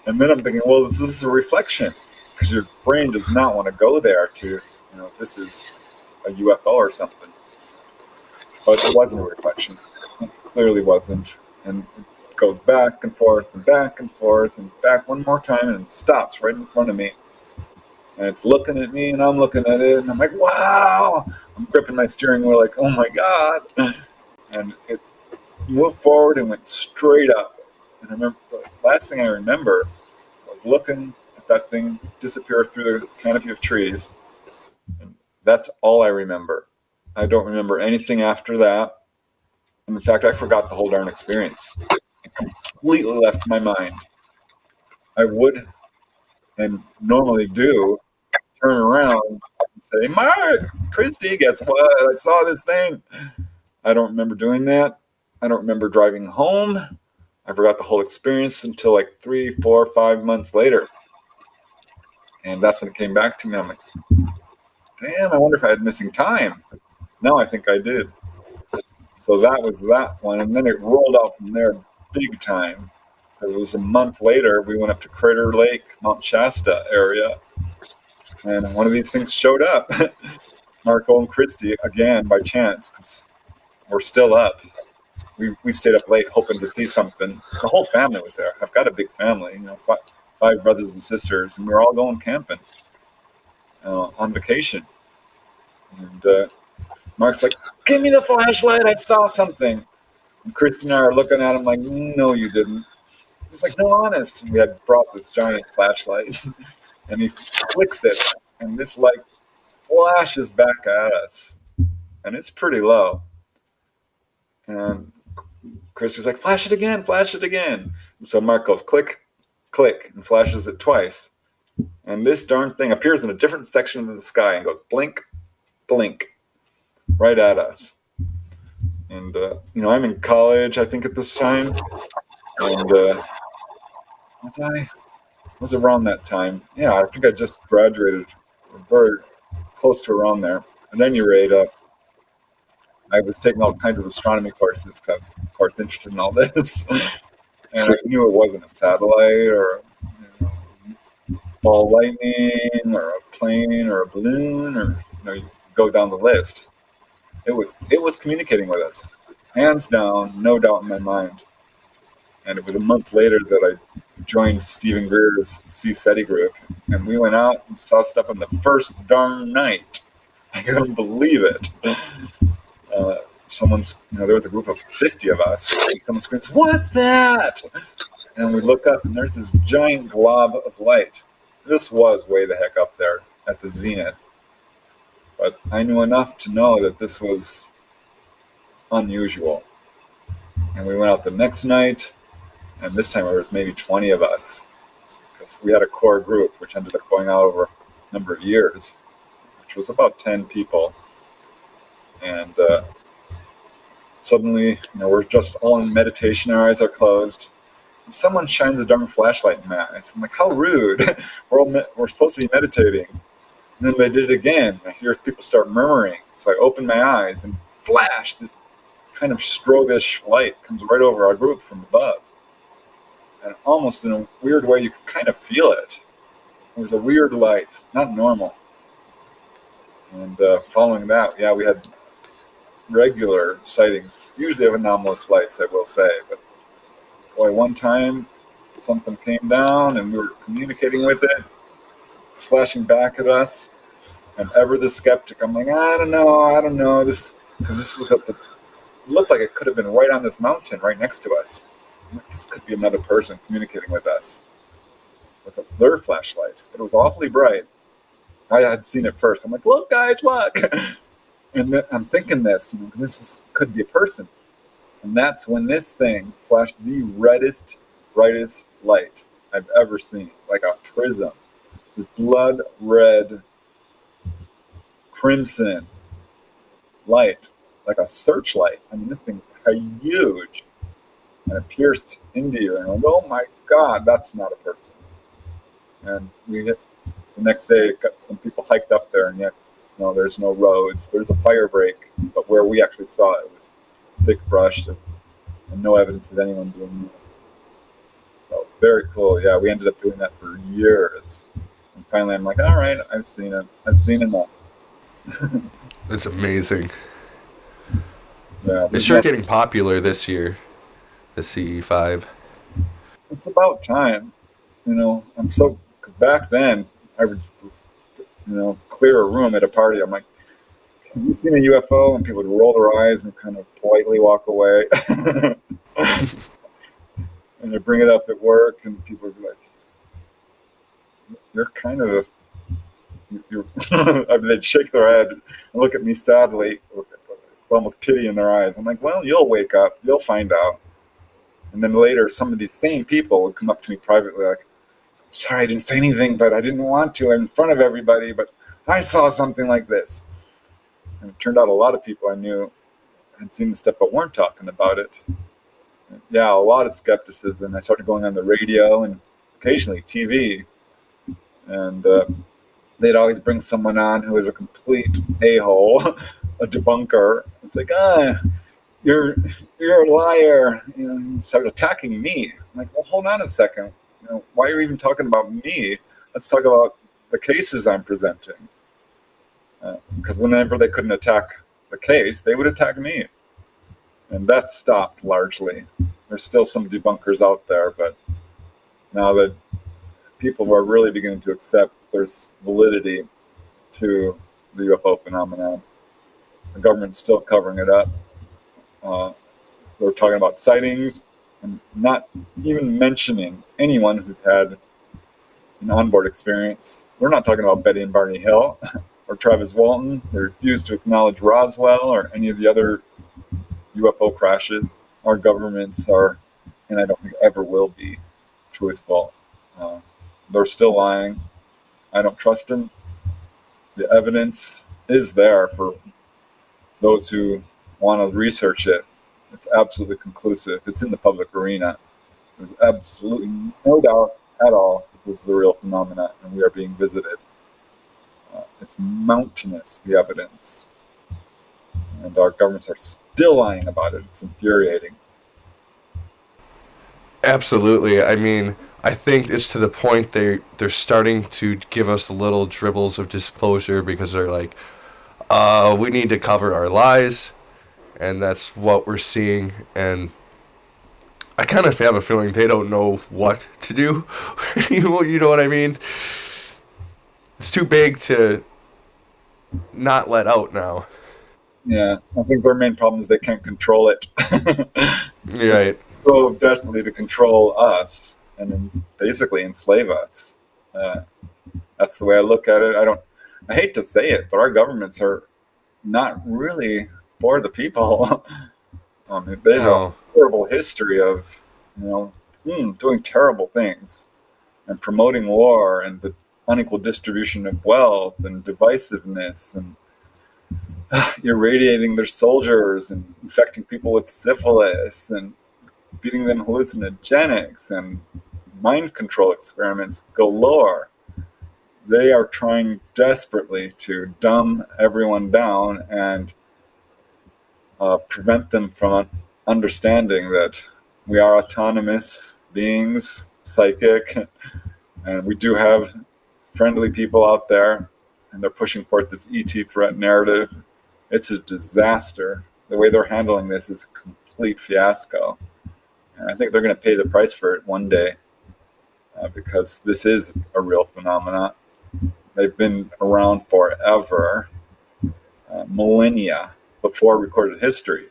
And then I'm thinking, well, this is a reflection, because your brain does not want to go there to, this is a UFO or something. But it wasn't a reflection. It clearly wasn't. And it goes back and forth and back and forth and back one more time, and it stops right in front of me. And it's looking at me, and I'm looking at it, and I'm like, wow! I'm gripping my steering wheel like, oh my God! And it moved forward and went straight up. And I remember the last thing I remember was looking at that thing disappear through the canopy of trees. And that's all I remember. I don't remember anything after that. And in fact, I forgot the whole darn experience. It completely left my mind. I would, and normally do, turn around and say, Mark, Christy, guess what? I saw this thing. I don't remember doing that. I don't remember driving home. I forgot the whole experience until like 3, 4, 5 months later. And that's when it came back to me. I'm like, damn, I wonder if I had missing time. No, I think I did. So that was that one. And then it rolled out from there big time. Because it was a month later, we went up to Crater Lake, Mount Shasta area. And one of these things showed up. Marco and Christy, again, by chance, because we're still up. We stayed up late hoping to see something. The whole family was there. I've got a big family, 5 brothers and sisters, and we were all going camping on vacation. And Mark's like, give me the flashlight, I saw something. And Christy and I are looking at him like, no, you didn't. He's like, no, honest. And we had brought this giant flashlight, and he flicks it, and this light flashes back at us, and it's pretty low. And Christy's like, flash it again, flash it again. And so Mark goes, click, click, and flashes it twice. And this darn thing appears in a different section of the sky and goes blink, blink, right at us. And, I'm in college, I think, at this time. And was around that time. Yeah, I think I just graduated, very close to around there. At any rate, I was taking all kinds of astronomy courses because I was, of course, interested in all this. And I knew it wasn't a satellite or ball of lightning or a plane or a balloon or you go down the list. It was communicating with us, hands down, no doubt in my mind. And it was a month later that I joined Stephen Greer's Sea SETI group, and we went out and saw stuff on the first darn night. I couldn't believe it. There was a group of 50 of us, and someone screams, "What's that?" And we look up, and there's this giant glob of light. This was way the heck up there at the zenith. But I knew enough to know that this was unusual. And we went out the next night, and this time there was maybe 20 of us, because we had a core group, which ended up going out over a number of years, which was about 10 people. And suddenly, we're just all in meditation, our eyes are closed, and someone shines a darn flashlight in my eyes. I'm like, how rude. We're supposed to be meditating. And then they did it again. I hear people start murmuring. So I open my eyes, and flash, this kind of strobish light comes right over our group from above. And almost in a weird way, you could kind of feel it. It was a weird light, not normal. And following that, we had regular sightings, usually of anomalous lights, I will say. But boy, one time something came down and we were communicating with it. It's flashing back at us. And ever the skeptic, I'm like, I don't know. Because this was looked like it could have been right on this mountain, right next to us. This could be another person communicating with us with their flashlight. But it was awfully bright. I had seen it first. I'm like, look, guys, look. And I'm thinking this could be a person. And that's when this thing flashed the reddest, brightest light I've ever seen, like a prism. This blood red, crimson light, like a searchlight. I mean, this thing is huge. And it pierced into you. And I'm like, oh my God, that's not a person. And the next day, some people hiked up there, and yet, there's no roads. There's a fire break, but where we actually saw it was thick brush and no evidence of anyone doing it. So very cool. Yeah, we ended up doing that for years. And finally, I'm like, all right, I've seen it. I've seen enough. That's amazing. Yeah, it's sure getting popular this year, the CE5. It's about time. Because back then, I would just, clear a room at a party. I'm like, have you seen a UFO? And people would roll their eyes and kind of politely walk away. And they'd bring it up at work, and people would be like, you're kind of I mean, they'd shake their head and look at me sadly, with almost pity in their eyes. I'm like, well, you'll wake up. You'll find out. And then later, some of these same people would come up to me privately like, sorry, I didn't say anything, but I didn't want to in front of everybody, but I saw something like this. And it turned out a lot of people I knew had seen the stuff but weren't talking about it. Yeah, a lot of skepticism. I started going on the radio and occasionally TV. And they'd always bring someone on who was a complete a-hole, a debunker. It's like, you're a liar. You start attacking me. I'm like, well, hold on a second. Why are you even talking about me? Let's talk about the cases I'm presenting. Because whenever they couldn't attack the case, they would attack me. And that stopped largely. There's still some debunkers out there, but now that people are really beginning to accept there's validity to the UFO phenomenon, the government's still covering it up. We're talking about sightings and not even mentioning anyone who's had an onboard experience. We're not talking about Betty and Barney Hill or Travis Walton. They refuse to acknowledge Roswell or any of the other UFO crashes. Our governments are, and I don't think ever will be, truthful. They're still lying. I don't trust them. The evidence is there for those who want to research it. It's absolutely conclusive. It's in the public arena. There's absolutely no doubt at all that this is a real phenomenon and we are being visited. It's mountainous, the evidence. And our governments are still lying about it. It's infuriating. Absolutely. I mean, I think it's to the point they're starting to give us little dribbles of disclosure because they're like, we need to cover our lies, and that's what we're seeing. And I kind of have a feeling they don't know what to do. You know what I mean? It's too big to not let out now. Yeah, I think their main problem is they can't control it. Right. So desperately to control us and then basically enslave us. Uh, that's the way I look at it. I hate to say it, but our governments are not really for the people. They have a No. horrible history of, you know, doing terrible things and promoting war and the unequal distribution of wealth and divisiveness and irradiating their soldiers and infecting people with syphilis and feeding them hallucinogenics and mind control experiments galore. They are trying desperately to dumb everyone down and prevent them from understanding that we are autonomous beings, psychic, and we do have friendly people out there, and they're pushing forth this ET threat narrative. It's a disaster. The way they're handling this is a complete fiasco. And I think they're going to pay the price for it one day because this is a real phenomenon. They've been around forever, millennia before recorded history.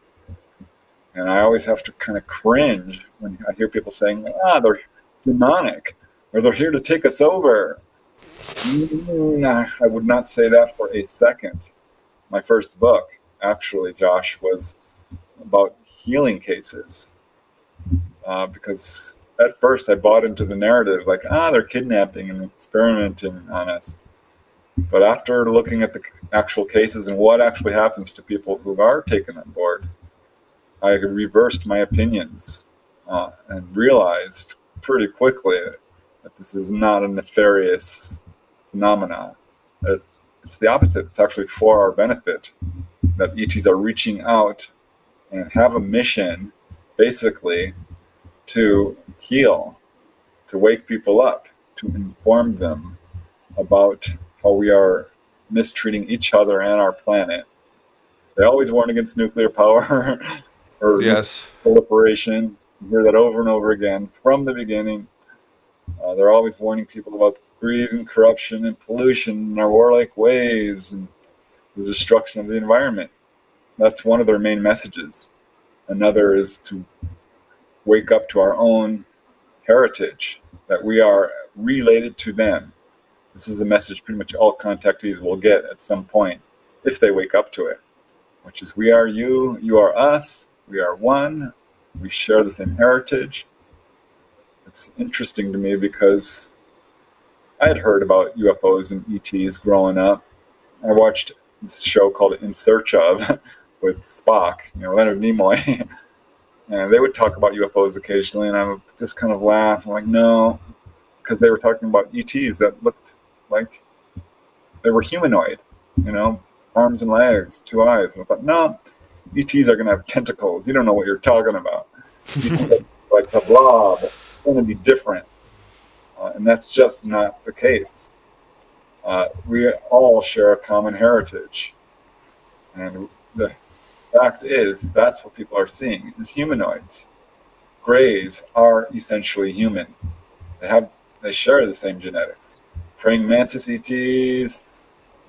And I always have to kind of cringe when I hear people saying, they're demonic or they're here to take us over. I would not say that for a second. My first book, actually, Josh, was about healing cases because at first I bought into the narrative like, they're kidnapping and experimenting on us. But after looking at the actual cases and what actually happens to people who are taken on board, I reversed my opinions and realized pretty quickly that this is not a nefarious phenomenon. It's the opposite. It's actually for our benefit that ETs are reaching out and have a mission, basically, to heal, to wake people up, to inform them about how we are mistreating each other and our planet. They always warn against nuclear power or nuclear Yes. proliferation. You hear that over and over again from the beginning. They're always warning people about greed and corruption and pollution and our warlike ways and the destruction of the environment. That's one of their main messages. Another is to wake up to our own heritage, that we are related to them. This is a message pretty much all contactees will get at some point if they wake up to it, which is we are you, you are us, we are one, we share the same heritage. It's interesting to me because I had heard about UFOs and ETs growing up. I watched this show called In Search of with Spock, Leonard Nimoy. And they would talk about UFOs occasionally, and I would just kind of laugh. I'm like, no, because they were talking about ETs that looked like they were humanoid, arms and legs, two eyes. And I thought, no, ETs are going to have tentacles. You don't know what you're talking about. ETs are like the blob. It's going to be different. And that's just not the case. We all share a common heritage. And the fact is, that's what people are seeing, is humanoids. Greys are essentially human. They share the same genetics. Praying mantis ETs,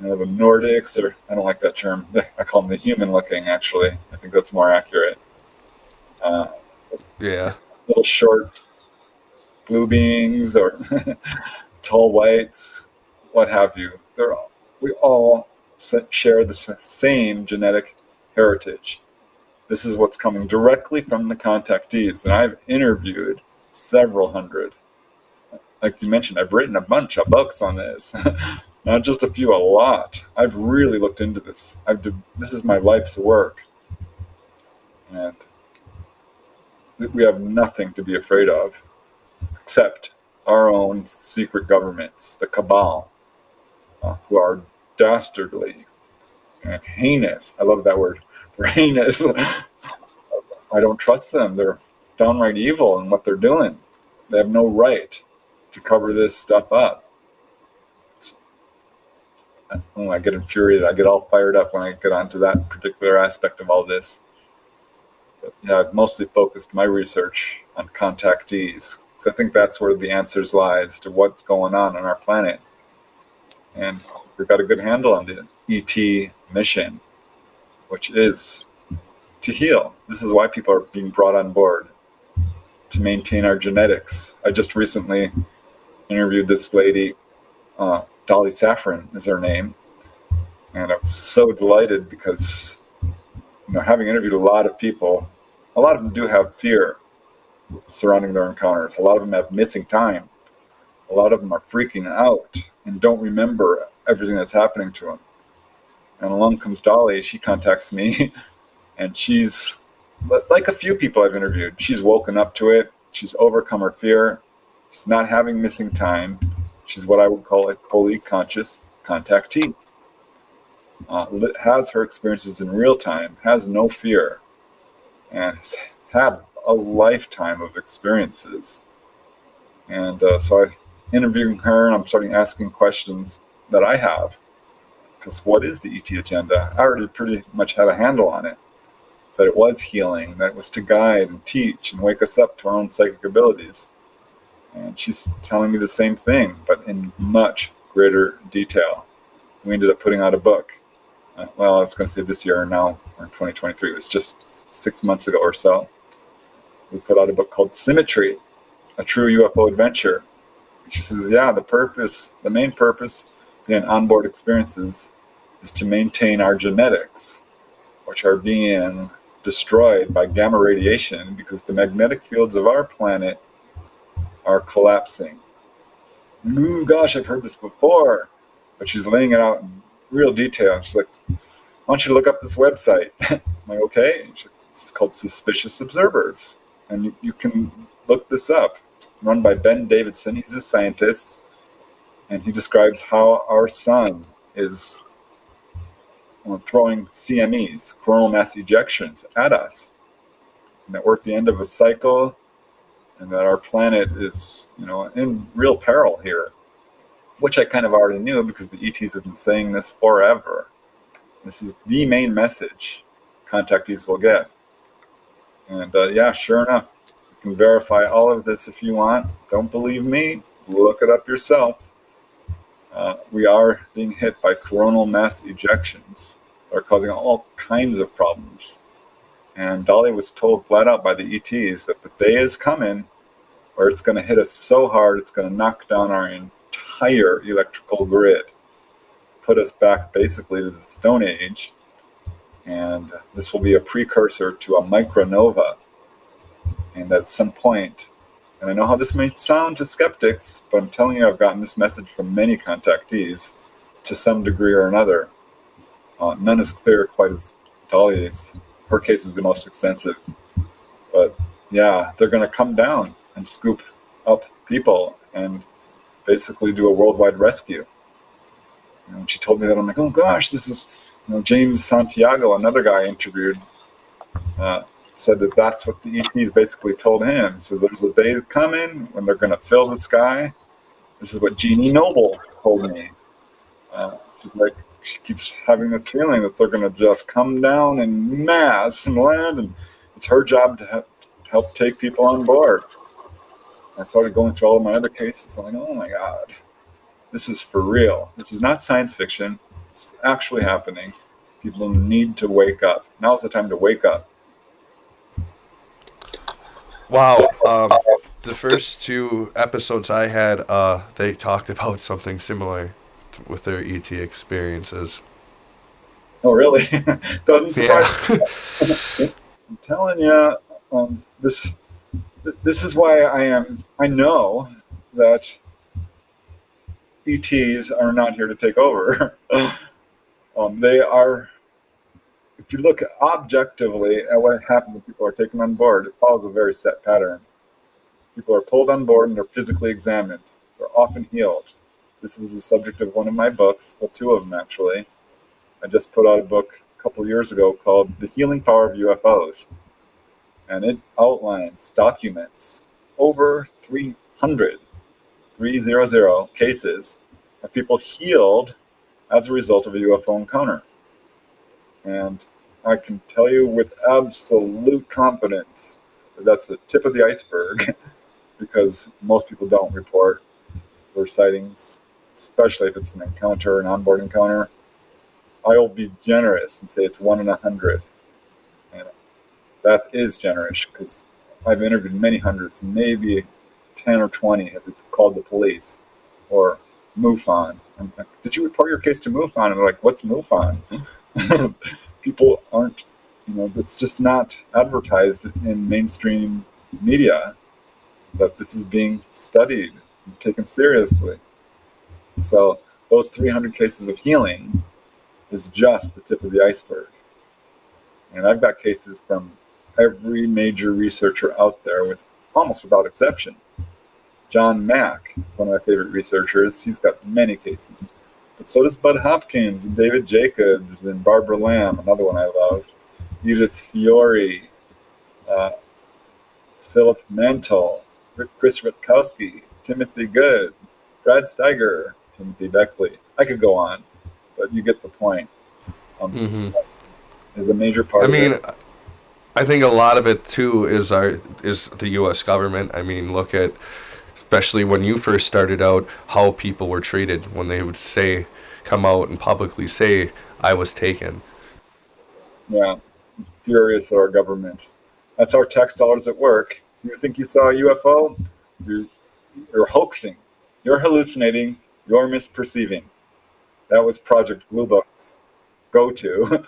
the Nordics, or I don't like that term. I call them the human-looking. Actually, I think that's more accurate. Uh, Yeah. Little short blue beings or tall whites, what have you. We all share the same genetic heritage. This is what's coming directly from the contactees, and I've interviewed several hundred. Like you mentioned, I've written a bunch of books on this. Not just a few, a lot. I've really looked into this. This is my life's work. And we have nothing to be afraid of except our own secret governments, the cabal, who are dastardly and heinous. I love that word. brain is, I don't trust them. They're downright evil in what they're doing. They have no right to cover this stuff up. I get infuriated. I get all fired up when I get onto that particular aspect of all this. But yeah, I've mostly focused my research on contactees, because I think that's where the answers lies to what's going on our planet. And we've got a good handle on the ET mission, which is to heal. This is why people are being brought on board, to maintain our genetics. I just recently interviewed this lady, Dolly Saffron is her name, and I was so delighted because, having interviewed a lot of people, a lot of them do have fear surrounding their encounters. A lot of them have missing time. A lot of them are freaking out and don't remember everything that's happening to them. And along comes Dolly. She contacts me, and she's like a few people I've interviewed. She's woken up to it. She's overcome her fear. She's not having missing time. She's what I would call a fully conscious contactee. Has her experiences in real time, has no fear, and has had a lifetime of experiences. And so I'm interviewing her, and I'm starting asking questions that I have. Because what is the ET agenda? I already pretty much had a handle on it. That it was healing, that it was to guide and teach and wake us up to our own psychic abilities. And she's telling me the same thing, but in much greater detail. We ended up putting out a book. Well, I was going to say this year, now we're in 2023. It was just 6 months ago or so. We put out a book called Symmetry, a true UFO adventure. She says, yeah, the main purpose behind onboard experiences is to maintain our genetics, which are being destroyed by gamma radiation because the magnetic fields of our planet are collapsing. Ooh, gosh, I've heard this before. But she's laying it out in real detail. She's like, I want you to look up this website. I'm like, okay. It's called Suspicious Observers. And you can look this up. It's run by Ben Davidson. He's a scientist. And he describes how our sun is throwing CMEs, coronal mass ejections, at us. And that we're at the end of a cycle, and that our planet is, in real peril here, which I kind of already knew because the ETs have been saying this forever. This is the main message contactees will get. And yeah, sure enough, you can verify all of this if you want. Don't believe me? Look it up yourself. We are being hit by coronal mass ejections that are causing all kinds of problems. And Dolly was told flat out by the ETs that the day is coming where it's going to hit us so hard it's going to knock down our entire electrical grid, put us back basically to the Stone Age, and this will be a precursor to a micronova. And at some point, and I know how this may sound to skeptics, but I'm telling you, I've gotten this message from many contactees to some degree or another. None is clear quite as Dolly's. Her case is the most extensive. But yeah, they're going to come down and scoop up people and basically do a worldwide rescue. When she told me that, I'm like, oh gosh, this is, James Santiago, another guy I interviewed, said that that's what the ETs basically told him. He says there's a day coming when they're going to fill the sky. This is what Jeannie Noble told me. She's like, she keeps having this feeling that they're going to just come down en masse and land, and it's her job to help take people on board. I started going through all of my other cases. I'm like, oh my God, this is for real. This is not science fiction. It's actually happening. People need to wake up. Now's the time to wake up. Wow. The first 2 episodes I had, they talked about something similar with their ET experiences. Oh, really? Doesn't surprise me. Yeah. I'm telling you, this is why I know that ETs are not here to take over. They are, if you look objectively at what happens when people are taken on board, it follows a very set pattern. People are pulled on board and they're physically examined. They're often healed. This was the subject of one of my books, well, 2 of them actually. I just put out a book couple years ago called The Healing Power of UFOs. And it outlines, documents over 300 cases of people healed as a result of a UFO encounter. And I can tell you with absolute confidence that that's the tip of the iceberg, because most people don't report their sightings, especially if it's an encounter, an onboard encounter. I will be generous and say it's 1 in 100. And that is generous, because I've interviewed many hundreds, and maybe 10 or 20 have called the police or MUFON. I'm like, did you report your case to MUFON? And they're like, what's MUFON? People aren't, it's just not advertised in mainstream media that this is being studied and taken seriously. So those 300 cases of healing is just the tip of the iceberg. And I've got cases from every major researcher out there, with almost without exception. John Mack is one of my favorite researchers. He's got many cases. But so does Bud Hopkins and David Jacobs and Barbara Lamb, another one I love. Edith Fiore, Philip Mantle, Chris Rutkowski, Timothy Good, Brad Steiger, Timothy Beckley. I could go on, but you get the point. Is a major part of it. I think a lot of it too is the U.S. government. I mean, look at, especially when you first started out, how people were treated when they would come out and publicly say, I was taken. Yeah, furious at our government. That's our tax dollars at work. You think you saw a UFO? You're hoaxing. You're hallucinating. You're misperceiving. That was Project Blue Book's go-to.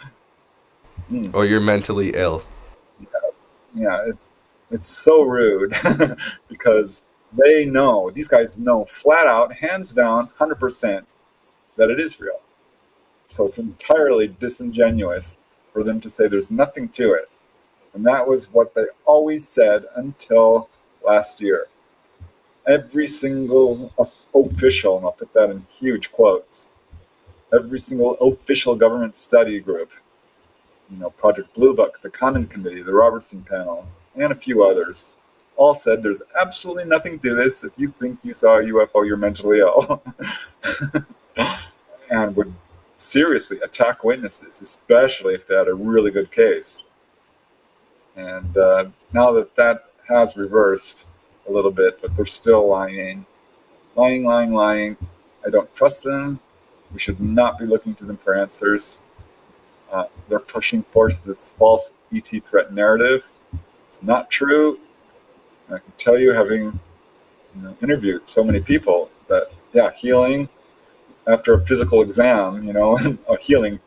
Or you're mentally ill. Yeah, it's so rude because they know, these guys know flat out, hands down, 100% that it is real. So it's entirely disingenuous for them to say there's nothing to it. And that was what they always said until last year. Every single official, and I'll put that in huge quotes, every single official government study group, Project Blue Book, the Condon Committee, the Robertson Panel, and a few others, all said there's absolutely nothing to this. If you think you saw a UFO, you're mentally ill. And would seriously attack witnesses, especially if they had a really good case. And now that has reversed a little bit, but they're still lying. I don't trust them. We should not be looking to them for answers. They're pushing forth this false ET threat narrative. It's not true. And I can tell you, having interviewed so many people, that healing after a physical exam, a healing,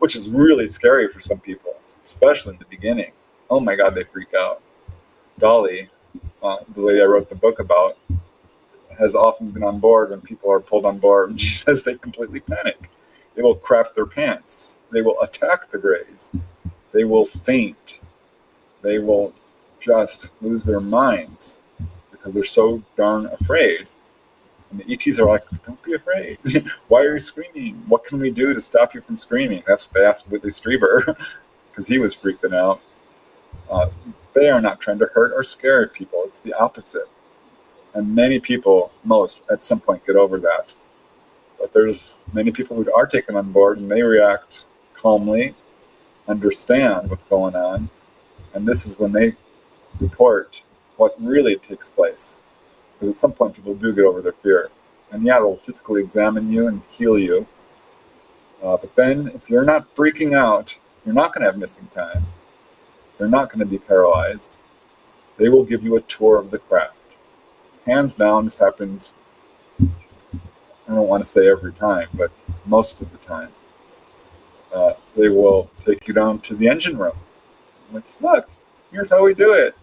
which is really scary for some people, especially in the beginning. Oh my God, they freak out. Dolly, the lady I wrote the book about, has often been on board when people are pulled on board, and she says they completely panic. They will crap their pants. They will attack the Greys. They will faint. They will just lose their minds because they're so darn afraid. And the ETs are like, don't be afraid. Why are you screaming? What can we do to stop you from screaming? That's what they asked Whitley Strieber, because he was freaking out. They are not trying to hurt or scare people. It's the opposite. And many people, most, at some point get over that. But there's many people who are taken on board, and they react calmly, understand what's going on, and this is when they report what really takes place. Because at some point people do get over their fear. And they'll physically examine you and heal you. But then if you're not freaking out, you're not going to have missing time. You're not going to be paralyzed. They will give you a tour of the craft. Hands down, this happens, I don't want to say every time, but most of the time. They will take you down to the engine room. Like, look, here's how we do it.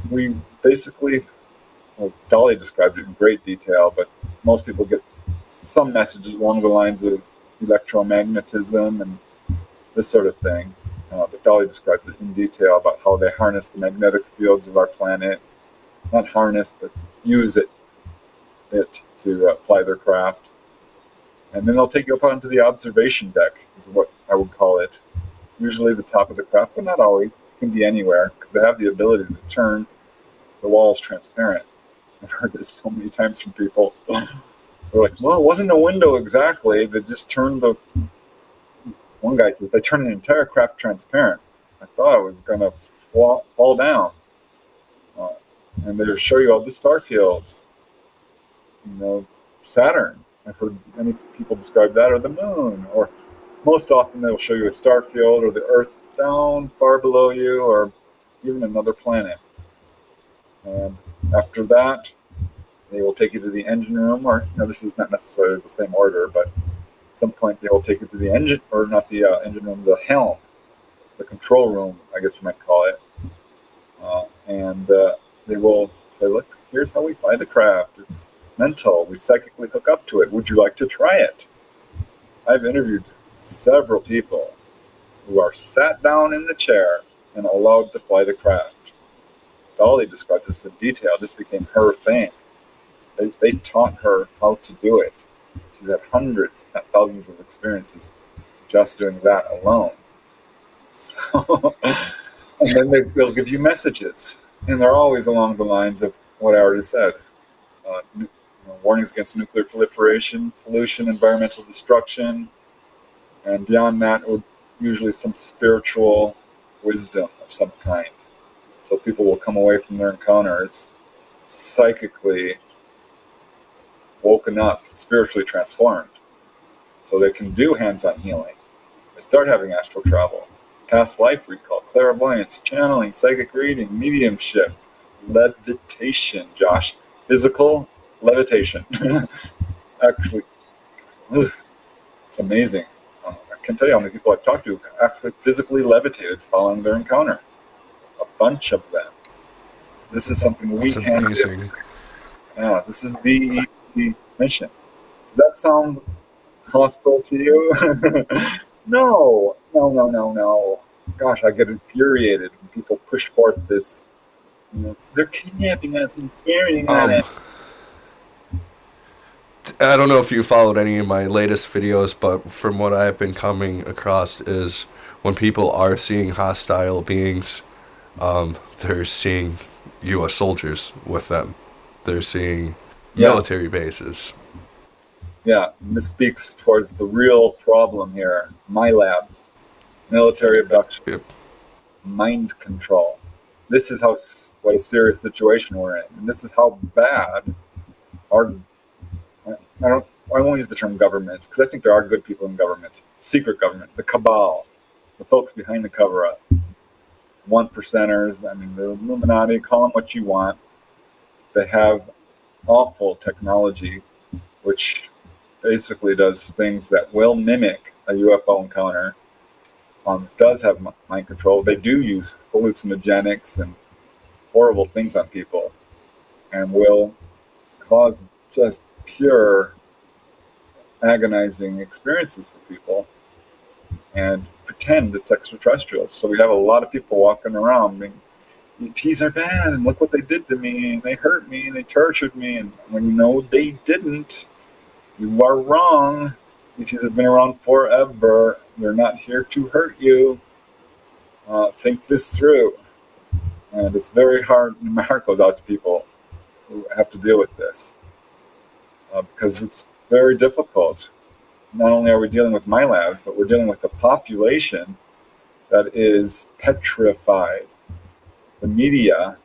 We basically, Dolly described it in great detail, but most people get some messages along the lines of electromagnetism and this sort of thing. But Dolly describes it in detail about how they harness the magnetic fields of our planet. Not harness, but use it to fly their craft. And then they'll take you up onto the observation deck, is what I would call it. usually the top of the craft, but not always. It can be anywhere because they have the ability to turn the walls transparent. I've heard this so many times from people. They're like, well, it wasn't a window exactly. They just turned the. One guy says they turned the entire craft transparent. I thought it was going to fall down. Uh, and they show you all the star fields. Saturn. I've heard many people describe that, or the moon, or most often they'll show you a star field or the Earth down far below you, or even another planet. And after that, they will take you to the engine room, or this is not necessarily the same order, but at some point they will take you to the engine, or not the engine room, the helm, the control room, I guess you might call it. And they will say, look, here's how we fly the craft. It's mental. We psychically hook up to it. Would you like to try it? I've interviewed several people who are sat down in the chair and allowed to fly the craft. Dolly described this in detail. This became her thing. They taught her how to do it. She's had hundreds, not thousands of experiences just doing that alone. So, and then they'll give you messages, and they're always along the lines of what I already said. Warnings against nuclear proliferation, pollution, environmental destruction, and beyond that, usually some spiritual wisdom of some kind. So people will come away from their encounters psychically woken up, spiritually transformed, so they can do hands-on healing. They start having astral travel, past life recall, clairvoyance, channeling, psychic reading, mediumship, levitation, Josh. Physical levitation. Actually, it's amazing. I can't tell you how many people I've talked to who've actually physically levitated following their encounter. A bunch of them. This is something we can do. Yeah, this is the mission. Does that sound hostile to you? No. Gosh, I get infuriated when people push forth this, they're kidnapping us and experimenting on it. I don't know if you followed any of my latest videos, but from what I've been coming across is when people are seeing hostile beings, they're seeing U.S. soldiers with them. They're seeing military bases. Yeah, this speaks towards the real problem here. My labs, military abductions, mind control. This is what a serious situation we're in, and this is how bad our. I won't use the term governments because I think there are good people in government. Secret government, the cabal, the folks behind the cover-up, 1%ers. I mean, the Illuminati. Call them what you want. They have awful technology, which basically does things that will mimic a UFO encounter. Does have mind control. They do use hallucinogenics and horrible things on people, and will cause just pure agonizing experiences for people, and pretend it's extraterrestrials. So we have a lot of people walking around being, ETs are bad, and look what they did to me, and they hurt me, and they tortured me, and when they didn't, you are wrong. ETs have been around forever. They're not here to hurt you. Think this through. And it's very hard, and my heart goes out to people who have to deal with this. Because it's very difficult. Not only are we dealing with my labs, but we're dealing with a population that is petrified. The media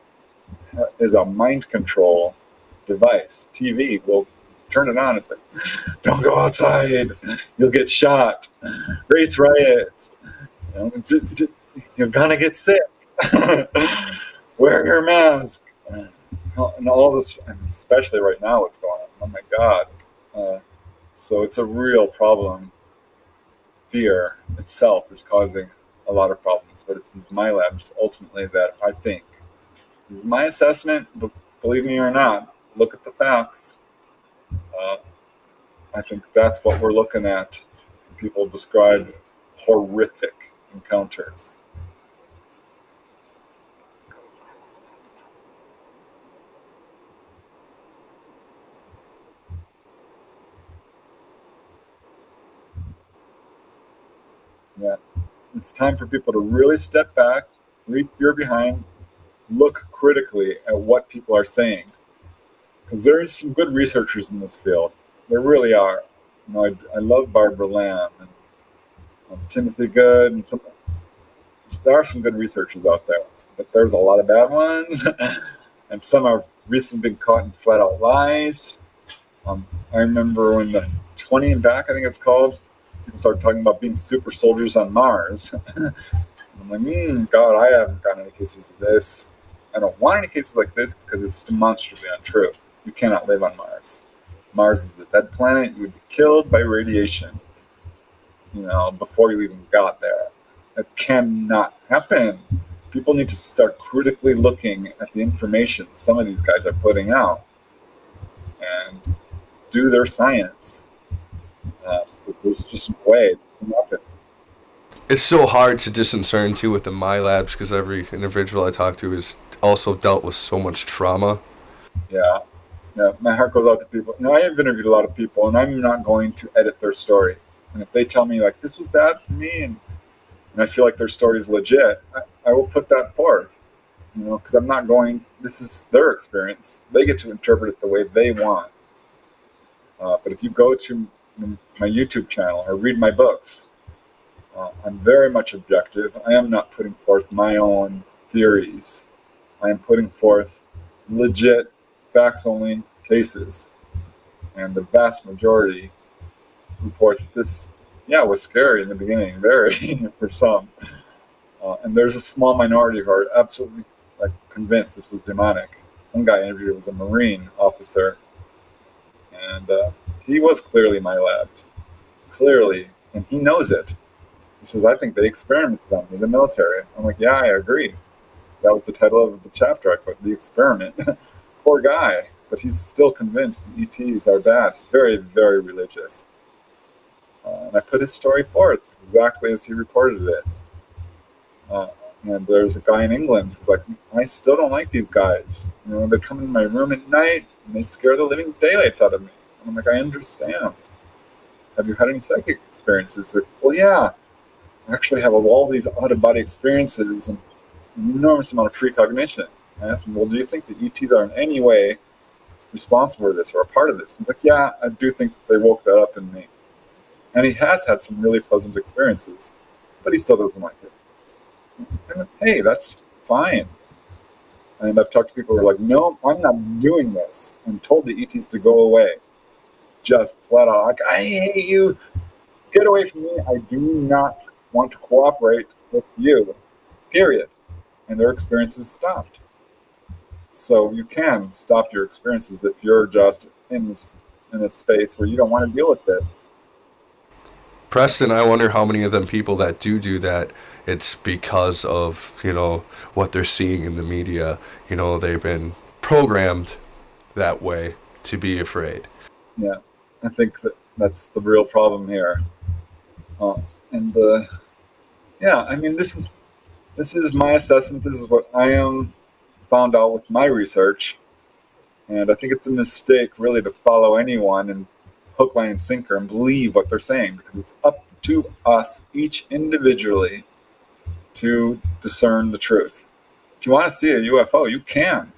is a mind control device. TV will turn it on. It's like, don't go outside. You'll get shot. Race riots. You're gonna get sick. Wear your mask. And all this, especially right now, what's going on. Oh my God. So it's a real problem. Fear itself is causing a lot of problems, but it's these my labs ultimately that I think. This is my assessment, but believe me or not, look at the facts. I think that's what we're looking at. People describe horrific encounters. Yeah. It's time for people to really step back, leave fear behind, look critically at what people are saying. Because there is some good researchers in this field. There really are. I love Barbara Lamb and Timothy Good, and there are some good researchers out there, but there's a lot of bad ones, and some have recently been caught in flat out lies. I remember when the 20 and Back, I think it's called, people started talking about being super soldiers on Mars. I'm like, God, I haven't gotten any cases of this. I don't want any cases like this because it's demonstrably untrue. You cannot live on Mars. Mars is a dead planet. You would be killed by radiation, before you even got there. It cannot happen. People need to start critically looking at the information some of these guys are putting out and do their science. There's just no way it can happen. It's so hard to discern too with the my labs because every individual I talk to is also dealt with so much trauma. Yeah, my heart goes out to people. I have interviewed a lot of people, and I'm not going to edit their story. And if they tell me like this was bad for me, and I feel like their story is legit, I will put that forth. Because I'm not going. This is their experience. They get to interpret it the way they want. But if you go to my YouTube channel or read my books, I'm very much objective. I am not putting forth my own theories. I am putting forth legit, facts-only cases. And the vast majority report that this, was scary in the beginning, very, for some. And there's a small minority who are absolutely convinced this was demonic. One guy I interviewed was a Marine officer, and he was clearly my lab. Clearly, and he knows it. He says, I think they experimented on me, the military. I'm like, yeah, I agree. That was the title of the chapter I put, The Experiment. Poor guy, but he's still convinced the ETs are bad. He's very, very religious. And I put his story forth exactly as he reported it. And there's a guy in England who's like, I still don't like these guys. They come in my room at night and they scare the living daylights out of me. And I'm like, I understand. Have you had any psychic experiences? Like, well, yeah. I actually have all these out-of-body experiences and an enormous amount of precognition. I asked him, well, do you think the ETs are in any way responsible for this or a part of this? He's like, yeah, I do think that they woke that up in me. And he has had some really pleasant experiences, but he still doesn't like it. And, hey, that's fine. And I've talked to people who are like, no, I'm not doing this, and told the ETs to go away. Just flat out, like, I hate you. Get away from me. I do not want to cooperate with you, period. And their experiences stopped. So you can stop your experiences if you're just in a space where you don't want to deal with this. Preston, I wonder how many of them people that do that, it's because of, what they're seeing in the media. They've been programmed that way to be afraid. Yeah, I think that's the real problem here. This is my assessment. This is what I am found out with my research. And I think it's a mistake really to follow anyone and hook, line, and sinker and believe what they're saying, because it's up to us each individually to discern the truth. If you want to see a UFO, you can.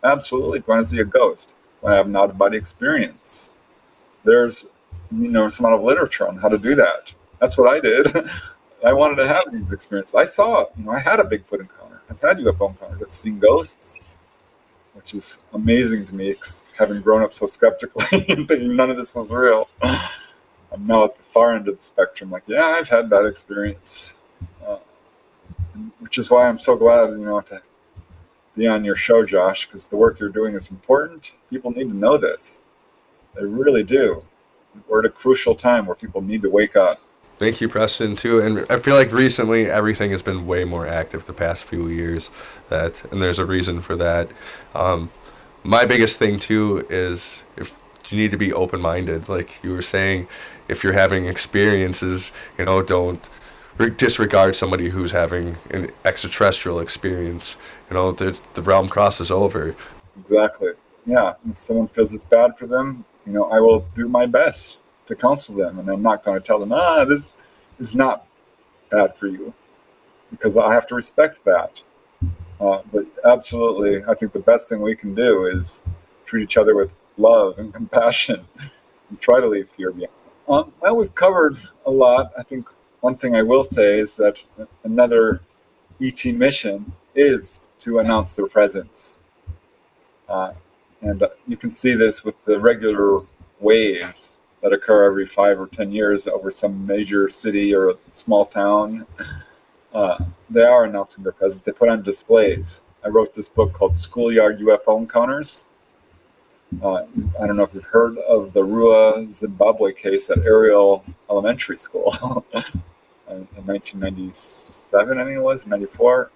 Absolutely. If you want to see a ghost, you want to have an out-of-body experience, there's some amount of literature on how to do that. That's what I did. I wanted to have these experiences. I saw, I had a Bigfoot encounter. I've had UFO encounters. I've seen ghosts, which is amazing to me, having grown up so skeptically and thinking none of this was real. I'm now at the far end of the spectrum. Like, yeah, I've had that experience, which is why I'm so glad, to be on your show, Josh, because the work you're doing is important. People need to know this. They really do. We're at a crucial time where people need to wake up. Thank you, Preston, too. And I feel like recently everything has been way more active the past few years, and there's a reason for that. My biggest thing, too, is if you need to be open-minded. Like you were saying, if you're having experiences, don't disregard somebody who's having an extraterrestrial experience. The realm crosses over. Exactly. Yeah. If someone feels it's bad for them, I will do my best to counsel them, and I'm not going to tell them, this is not bad for you, because I have to respect that. But absolutely, I think the best thing we can do is treat each other with love and compassion and try to leave fear behind. Well, we've covered a lot. I think one thing I will say is that another ET mission is to announce their presence. And you can see this with the regular waves that occur every 5 or 10 years over some major city or a small town. They are announcing their presence. They put on displays. I wrote this book called Schoolyard UFO Encounters. I don't know if you've heard of the Rua, Zimbabwe case at Ariel Elementary School in 1997, I think it was, 94,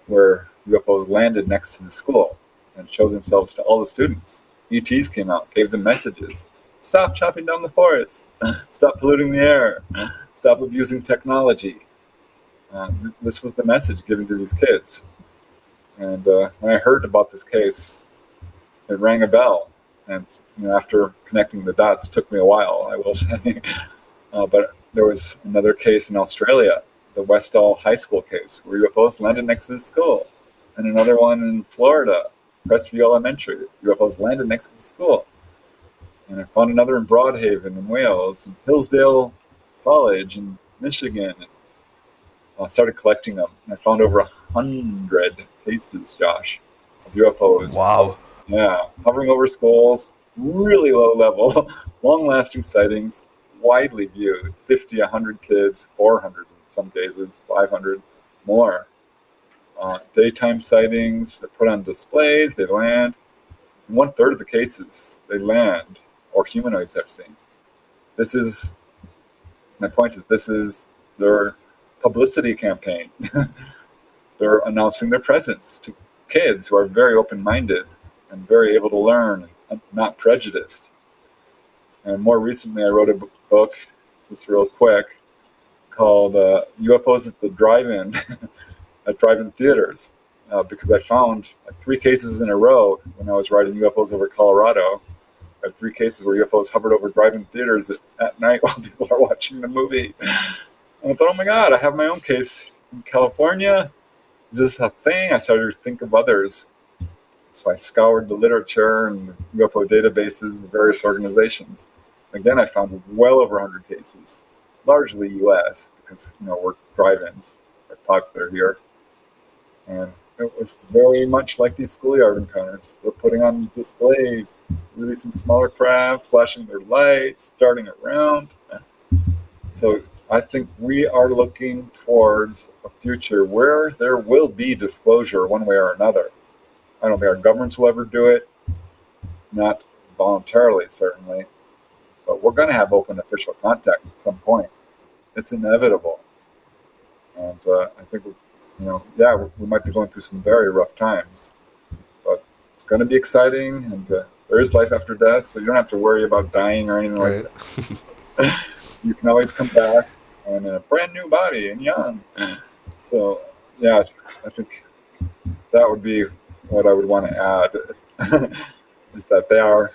where UFOs landed next to the school and showed themselves to all the students. ETs came out, gave them messages. Stop chopping down the forests. Stop polluting the air. Stop abusing technology. This was the message given to these kids. And when I heard about this case, it rang a bell. And after connecting the dots, it took me a while, I will say. But there was another case in Australia, the Westall High School case, where UFOs landed next to the school. And another one in Florida, Crestview Elementary, UFOs landed next to the school. And I found another in Broadhaven in Wales, and Hillsdale College in Michigan. I started collecting them. And I found over 100 cases, Josh, of UFOs. Wow. Yeah, hovering over schools, really low level, long-lasting sightings, widely viewed. 50, 100 kids, 400 in some cases, 500 more. Daytime sightings, they're put on displays, they land. In 1/3 of the cases, they land, or humanoids are seen. My point is, this is their publicity campaign. They're announcing their presence to kids who are very open-minded and very able to learn and not prejudiced. And more recently, I wrote a book, just real quick, called UFOs at the Drive-In, at drive-in theaters, because I found 3 cases in a row when I was writing UFOs over Colorado. I had 3 cases where UFOs hovered over drive-in theaters at night while people are watching the movie. And I thought, oh my God, I have my own case in California. Is this a thing? I started to think of others. So I scoured the literature and UFO databases of various organizations. Again, I found well over 100 cases, largely U.S., because we're drive-ins are popular here. And it was very much like these schoolyard encounters. They're putting on displays, releasing smaller craft, flashing their lights, starting around. So I think we are looking towards a future where there will be disclosure one way or another. I don't think our governments will ever do it, not voluntarily, certainly, but we're going to have open official contact at some point. It's inevitable. And I think, we might be going through some very rough times, but it's going to be exciting, and there is life after death, so you don't have to worry about dying or anything like that. You can always come back and in a brand new body and young. So, yeah, I think that would be what I would want to add, is that they are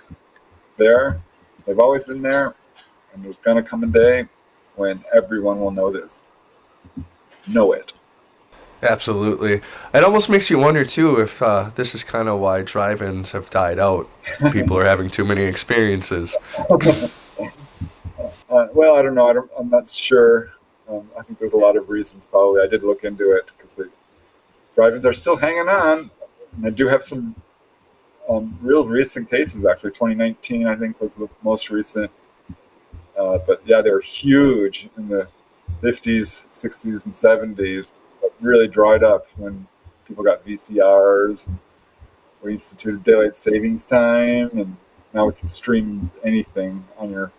there, they've always been there, and there's going to come a day when everyone will know this. Know it. Absolutely. It almost makes you wonder, too, if this is kind of why drive-ins have died out. People are having too many experiences. Well, I don't know. I'm not sure. I think there's a lot of reasons, probably. I did look into it, because the drive-ins are still hanging on. And I do have some real recent cases, actually. 2019, I think, was the most recent. But yeah, they were huge in the 50s, 60s, and 70s. But really dried up when people got VCRs. And we instituted daylight savings time, and now we can stream anything on your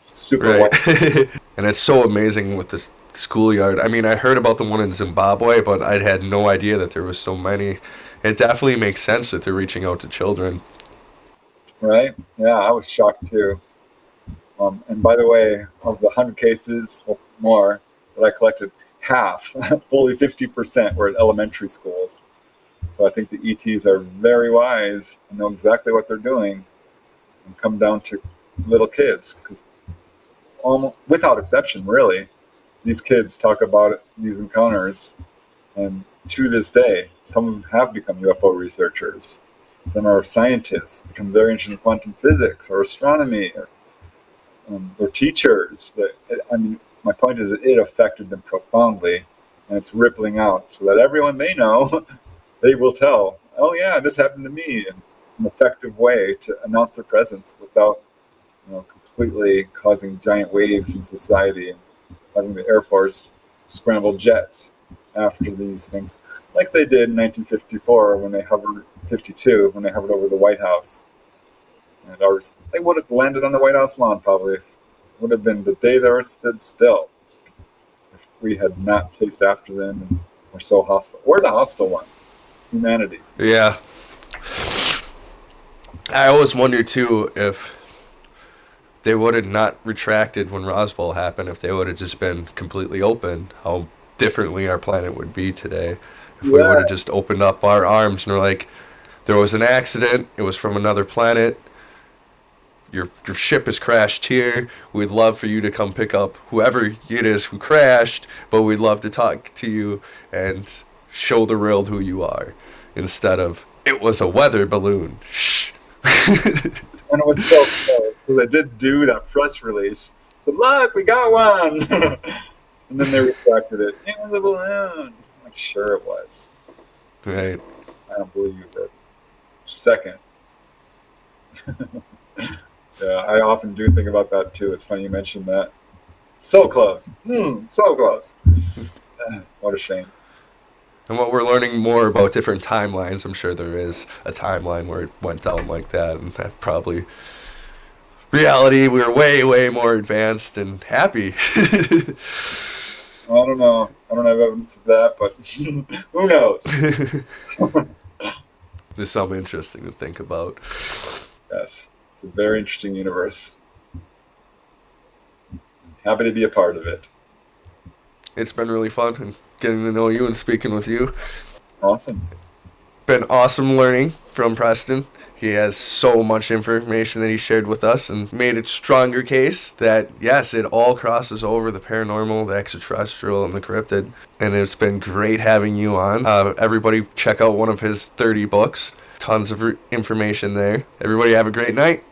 super right. And it's so amazing with the schoolyard. I mean, I heard about the one in Zimbabwe, but I had no idea that there was so many. It definitely makes sense that they're reaching out to children. Right? Yeah, I was shocked too. And by the way, of the 100 cases, or more, that I collected, half, fully 50%, were at elementary schools. So I think the ETs are very wise and know exactly what they're doing, and come down to little kids, because without exception, really, these kids talk about these encounters, and to this day, some of them have become UFO researchers. Some are scientists, become very interested in quantum physics or astronomy, or teachers. My point is that it affected them profoundly, and it's rippling out so that everyone they know, they will tell, oh yeah, this happened to me, and it's an effective way to announce their presence without completely causing giant waves in society and having the Air Force scramble jets after these things, like they did in 1954 when they hovered, 52 when they hovered over the White House. And they would have landed on the White House lawn probably. It would have been the day the Earth stood still if we had not chased after them and were so hostile. We're the hostile ones, humanity. Yeah. I always wonder too if they would have not retracted when Roswell happened, if they would have just been completely open, how differently our planet would be today. If we Yeah. would have just opened up our arms and were like, there was an accident, it was from another planet, your ship has crashed here, we'd love for you to come pick up whoever it is who crashed, but we'd love to talk to you and show the world who you are, instead of, it was a weather balloon. Shh. And it was so close. So they did do that press release. So look, we got one. And then they retracted it. It was a balloon. I'm sure it was. Right. I don't believe it. Second. Yeah, I often do think about that too. It's funny you mentioned that. So close. So close. What a shame. And what we're learning more about different timelines, I'm sure there is a timeline where it went down like that, and that probably reality, we were way, way more advanced and happy. I don't know. I don't have evidence of that, but who knows? There's something interesting to think about. Yes, it's a very interesting universe. Happy to be a part of it. It's been really fun and getting to know you and speaking with you. Awesome. Been awesome learning from Preston. He has so much information that he shared with us and made a stronger case that, yes, it all crosses over the paranormal, the extraterrestrial, and the cryptid. And it's been great having you on. Everybody check out one of his 30 books. Tons of information there. Everybody have a great night.